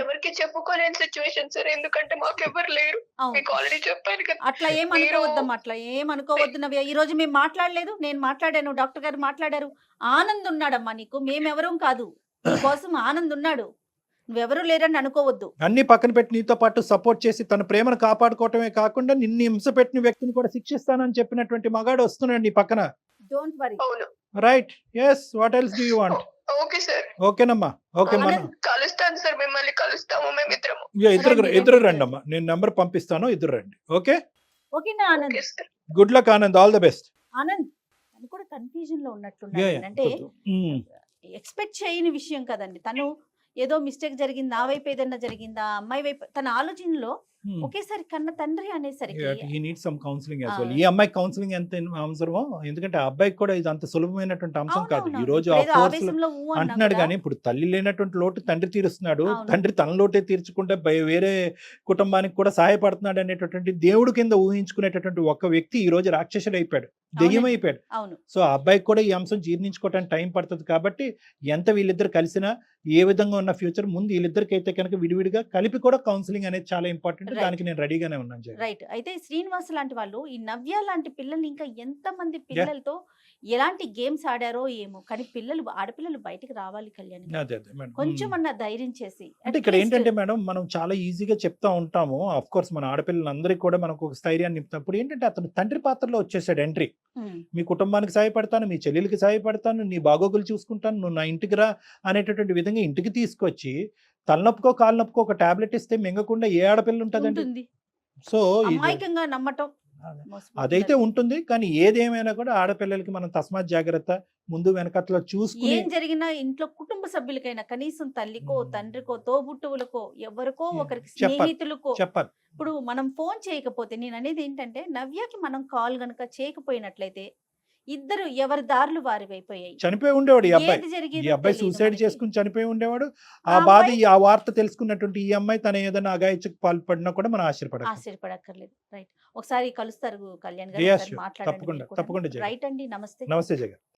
Speaker 3: ఎవరికి చెప్పుకోలేని సిచ్యువేషన్ సార్, ఎందుకంటే మాకు ఎవరు లేరు. మీకు ఆల్రెడీ చెప్పాను కదా.
Speaker 5: అట్లా ఏమనుకోవద్దమ్మా, అట్లా ఏమనుకోవద్దు నవ్య. ఈ రోజు మేము మాట్లాడలేదు, నేను మాట్లాడాను, డాక్టర్ గారు మాట్లాడారు. ఆనంద్ ఉన్నాడమ్మా నీకు, మేమెవరూ కాదు. నీకోసం ఆనంద్ ఉన్నాడు, నువ్వెవరూ లేరని అనుకోవద్దు.
Speaker 4: అన్ని పక్కన పెట్టి నీతో పాటు సపోర్ట్ చేసి తన ప్రేమను కాపాడుకోవటమే కాకుండా నిన్ను హింస పెట్టిన వ్యక్తిని కూడా శిక్షిస్తానని చెప్పినటువంటి మగాడు వస్తున్నాడు నీ పక్కన.
Speaker 5: Don't worry.
Speaker 4: Right, yes, what else do you want?
Speaker 3: Okay sir.
Speaker 4: ఓకేనమ్మా, ఓకే. మనం
Speaker 3: కలుస్తాను సార్, మిమ్మల్ని కలుస్తాము మేమిద్దరము.
Speaker 4: ఇద్దరు రండి అమ్మా, నేను నంబర్ పంపిస్తాను, ఇద్దరు రండి. ఓకే
Speaker 5: ఓకేనా Anand?
Speaker 4: Good luck Anand, all the best.
Speaker 5: Anand తను కూడా కన్ఫ్యూజన్ లో ఉన్నట్లున్నాడు. అంటే ఎక్స్పెక్ట్ చేయని విషయం కదండి. తను ఏదో మిస్టేక్ జరిగింది, నా వైపు ఏదన్నా జరిగిందా, అమ్మాయి వైపు, తన ఆలోచనలో ఒకేసారి కన్న తండ్రి అనేసరికి
Speaker 4: ఈ అమ్మాయి కౌన్సిలింగ్ ఎంత అవసరమో, ఎందుకంటే ఆ అబ్బాయికి కూడా ఇది అంత సులభమైనటువంటి అంశం కాదు. ఈ రోజు అంటున్నాడు కానీ ఇప్పుడు తల్లి లేనటువంటి లోటు తండ్రి తీరుస్తున్నాడు. తండ్రి తన లోటే తీర్చుకుంటే వేరే కుటుంబానికి కూడా సహాయపడుతున్నాడు అనేటటువంటి దేవుడు కింద ఊహించుకునేటటువంటి ఒక వ్యక్తి ఈ రోజు రాక్షసుడు అయిపోయాడు. దెయ్యం అయిపోయాడు.
Speaker 5: అవును.
Speaker 4: సో ఆ అబ్బాయికి కూడా ఈ అంశం జీర్ణించుకోవడానికి టైం పడుతుంది కాబట్టి ఎంత వీళ్ళిద్దరు కలిసినా ఏ విధంగా ఉన్న ఫ్యూచర్ ముందు వీళ్ళిద్దరికి అయితే కనుక విడివిడిగా కలిపి కూడా కౌన్సిలింగ్ అనేది చాలా ఇంపార్టెంట్.
Speaker 5: Right.
Speaker 4: దానికి నేను రెడీగానే ఉన్నాను జగన్.
Speaker 5: రైట్. అయితే శ్రీనివాస్ లాంటి వాళ్ళు ఈ నవ్య లాంటి పిల్లల్ని ఇంకా ఎంత మంది పిల్లలతో ఎలాంటి గేమ్స్ ఆడారో ఏమో, కానీ ఆడపిల్లలు బయటికి రావాలి కళ్యాణ్ గారు.
Speaker 4: అదే మేడం.
Speaker 5: కొంచెం అన్న ధైర్యం చేసి
Speaker 4: అంటే ఇక్కడ ఏంటంటే మేడం మనం చాలా ఈజీగా చెప్తా ఉంటాము. ఆఫ్ కోర్స్ మన ఆడపిల్లలందరికీ కూడా మనకు ఒక స్థైర్యాన్ని నింపుతాం. ఇప్పుడు ఏంటంటే అతను తండ్రి పాత్రలో వచ్చేసాడు ఎంట్రీ. మీ కుటుంబానికి సహాయపడతాను, మీ చెల్లెలకి సహాయపడతాను, నీ బాగోగులు చూసుకుంటాను, నువ్వు నా ఇంటికి రా అనేటటువంటి విధంగా ఇంటికి తీసుకొచ్చి తలనొప్పుకో కాలు నొప్పుకో ఒక టాబ్లెట్ ఇస్తే మింగకుండా ఏ ఆడపిల్ల ఉంటుందండి. సో
Speaker 5: అమాయకంగా నమ్మటం
Speaker 4: అదైతే ఉంటుంది. కానీ ఏదేమైనా కూడా ఆడపిల్లలకి మనం తస్మాత్ జాగ్రత్త, ముందు వెనకట్లో చూసుకుని
Speaker 5: ఏం జరిగినా ఇంట్లో కుటుంబ సభ్యులకైనా కనీసం తల్లికో తండ్రికో తోబుట్టువులకో ఎవరికో ఒకరికి స్నేహితులకో
Speaker 4: చెప్పాలి.
Speaker 5: ఇప్పుడు మనం ఫోన్ చేయకపోతే, నేను అనేది ఏంటంటే నవ్యకి మనం కాల్ గనుక చేయకపోయినట్లయితే ఇద్దరు ఎవరి దారులు వారివి అయిపోయాయి.
Speaker 4: చనిపోయి ఉండేవాడు ఈ అబ్బాయి.
Speaker 5: ఏది
Speaker 4: ఈ
Speaker 5: జరిగేదో
Speaker 4: అబ్బాయి
Speaker 5: తెలీదు
Speaker 4: సూసైడ్
Speaker 5: మనకి.
Speaker 4: చేసుకుని చనిపోయి ఉండేవాడు.
Speaker 5: ఆ
Speaker 4: ఆ బాధ
Speaker 5: అమ్మాయి-
Speaker 4: ఆ వార్త తెలుసుకున్నటువంటి ఈ అమ్మాయి తన ఏదైనా అగాయత్యకు పాల్పడినా కూడా మనం
Speaker 5: ఆశ్చర్యపడక్కర్లేదు. రైట్. ఒకసారి కలుస్తారు కళ్యాణ్ గారు,
Speaker 4: Yes,
Speaker 5: ఒకసారి
Speaker 4: sure.
Speaker 5: మాట్లాడండి
Speaker 4: తప్పకుండా,
Speaker 5: మీరు కూడా.
Speaker 4: తప్పకుండా జగన్.
Speaker 5: రైట్ అండి. నమస్తే.
Speaker 4: నమస్తే జగన్.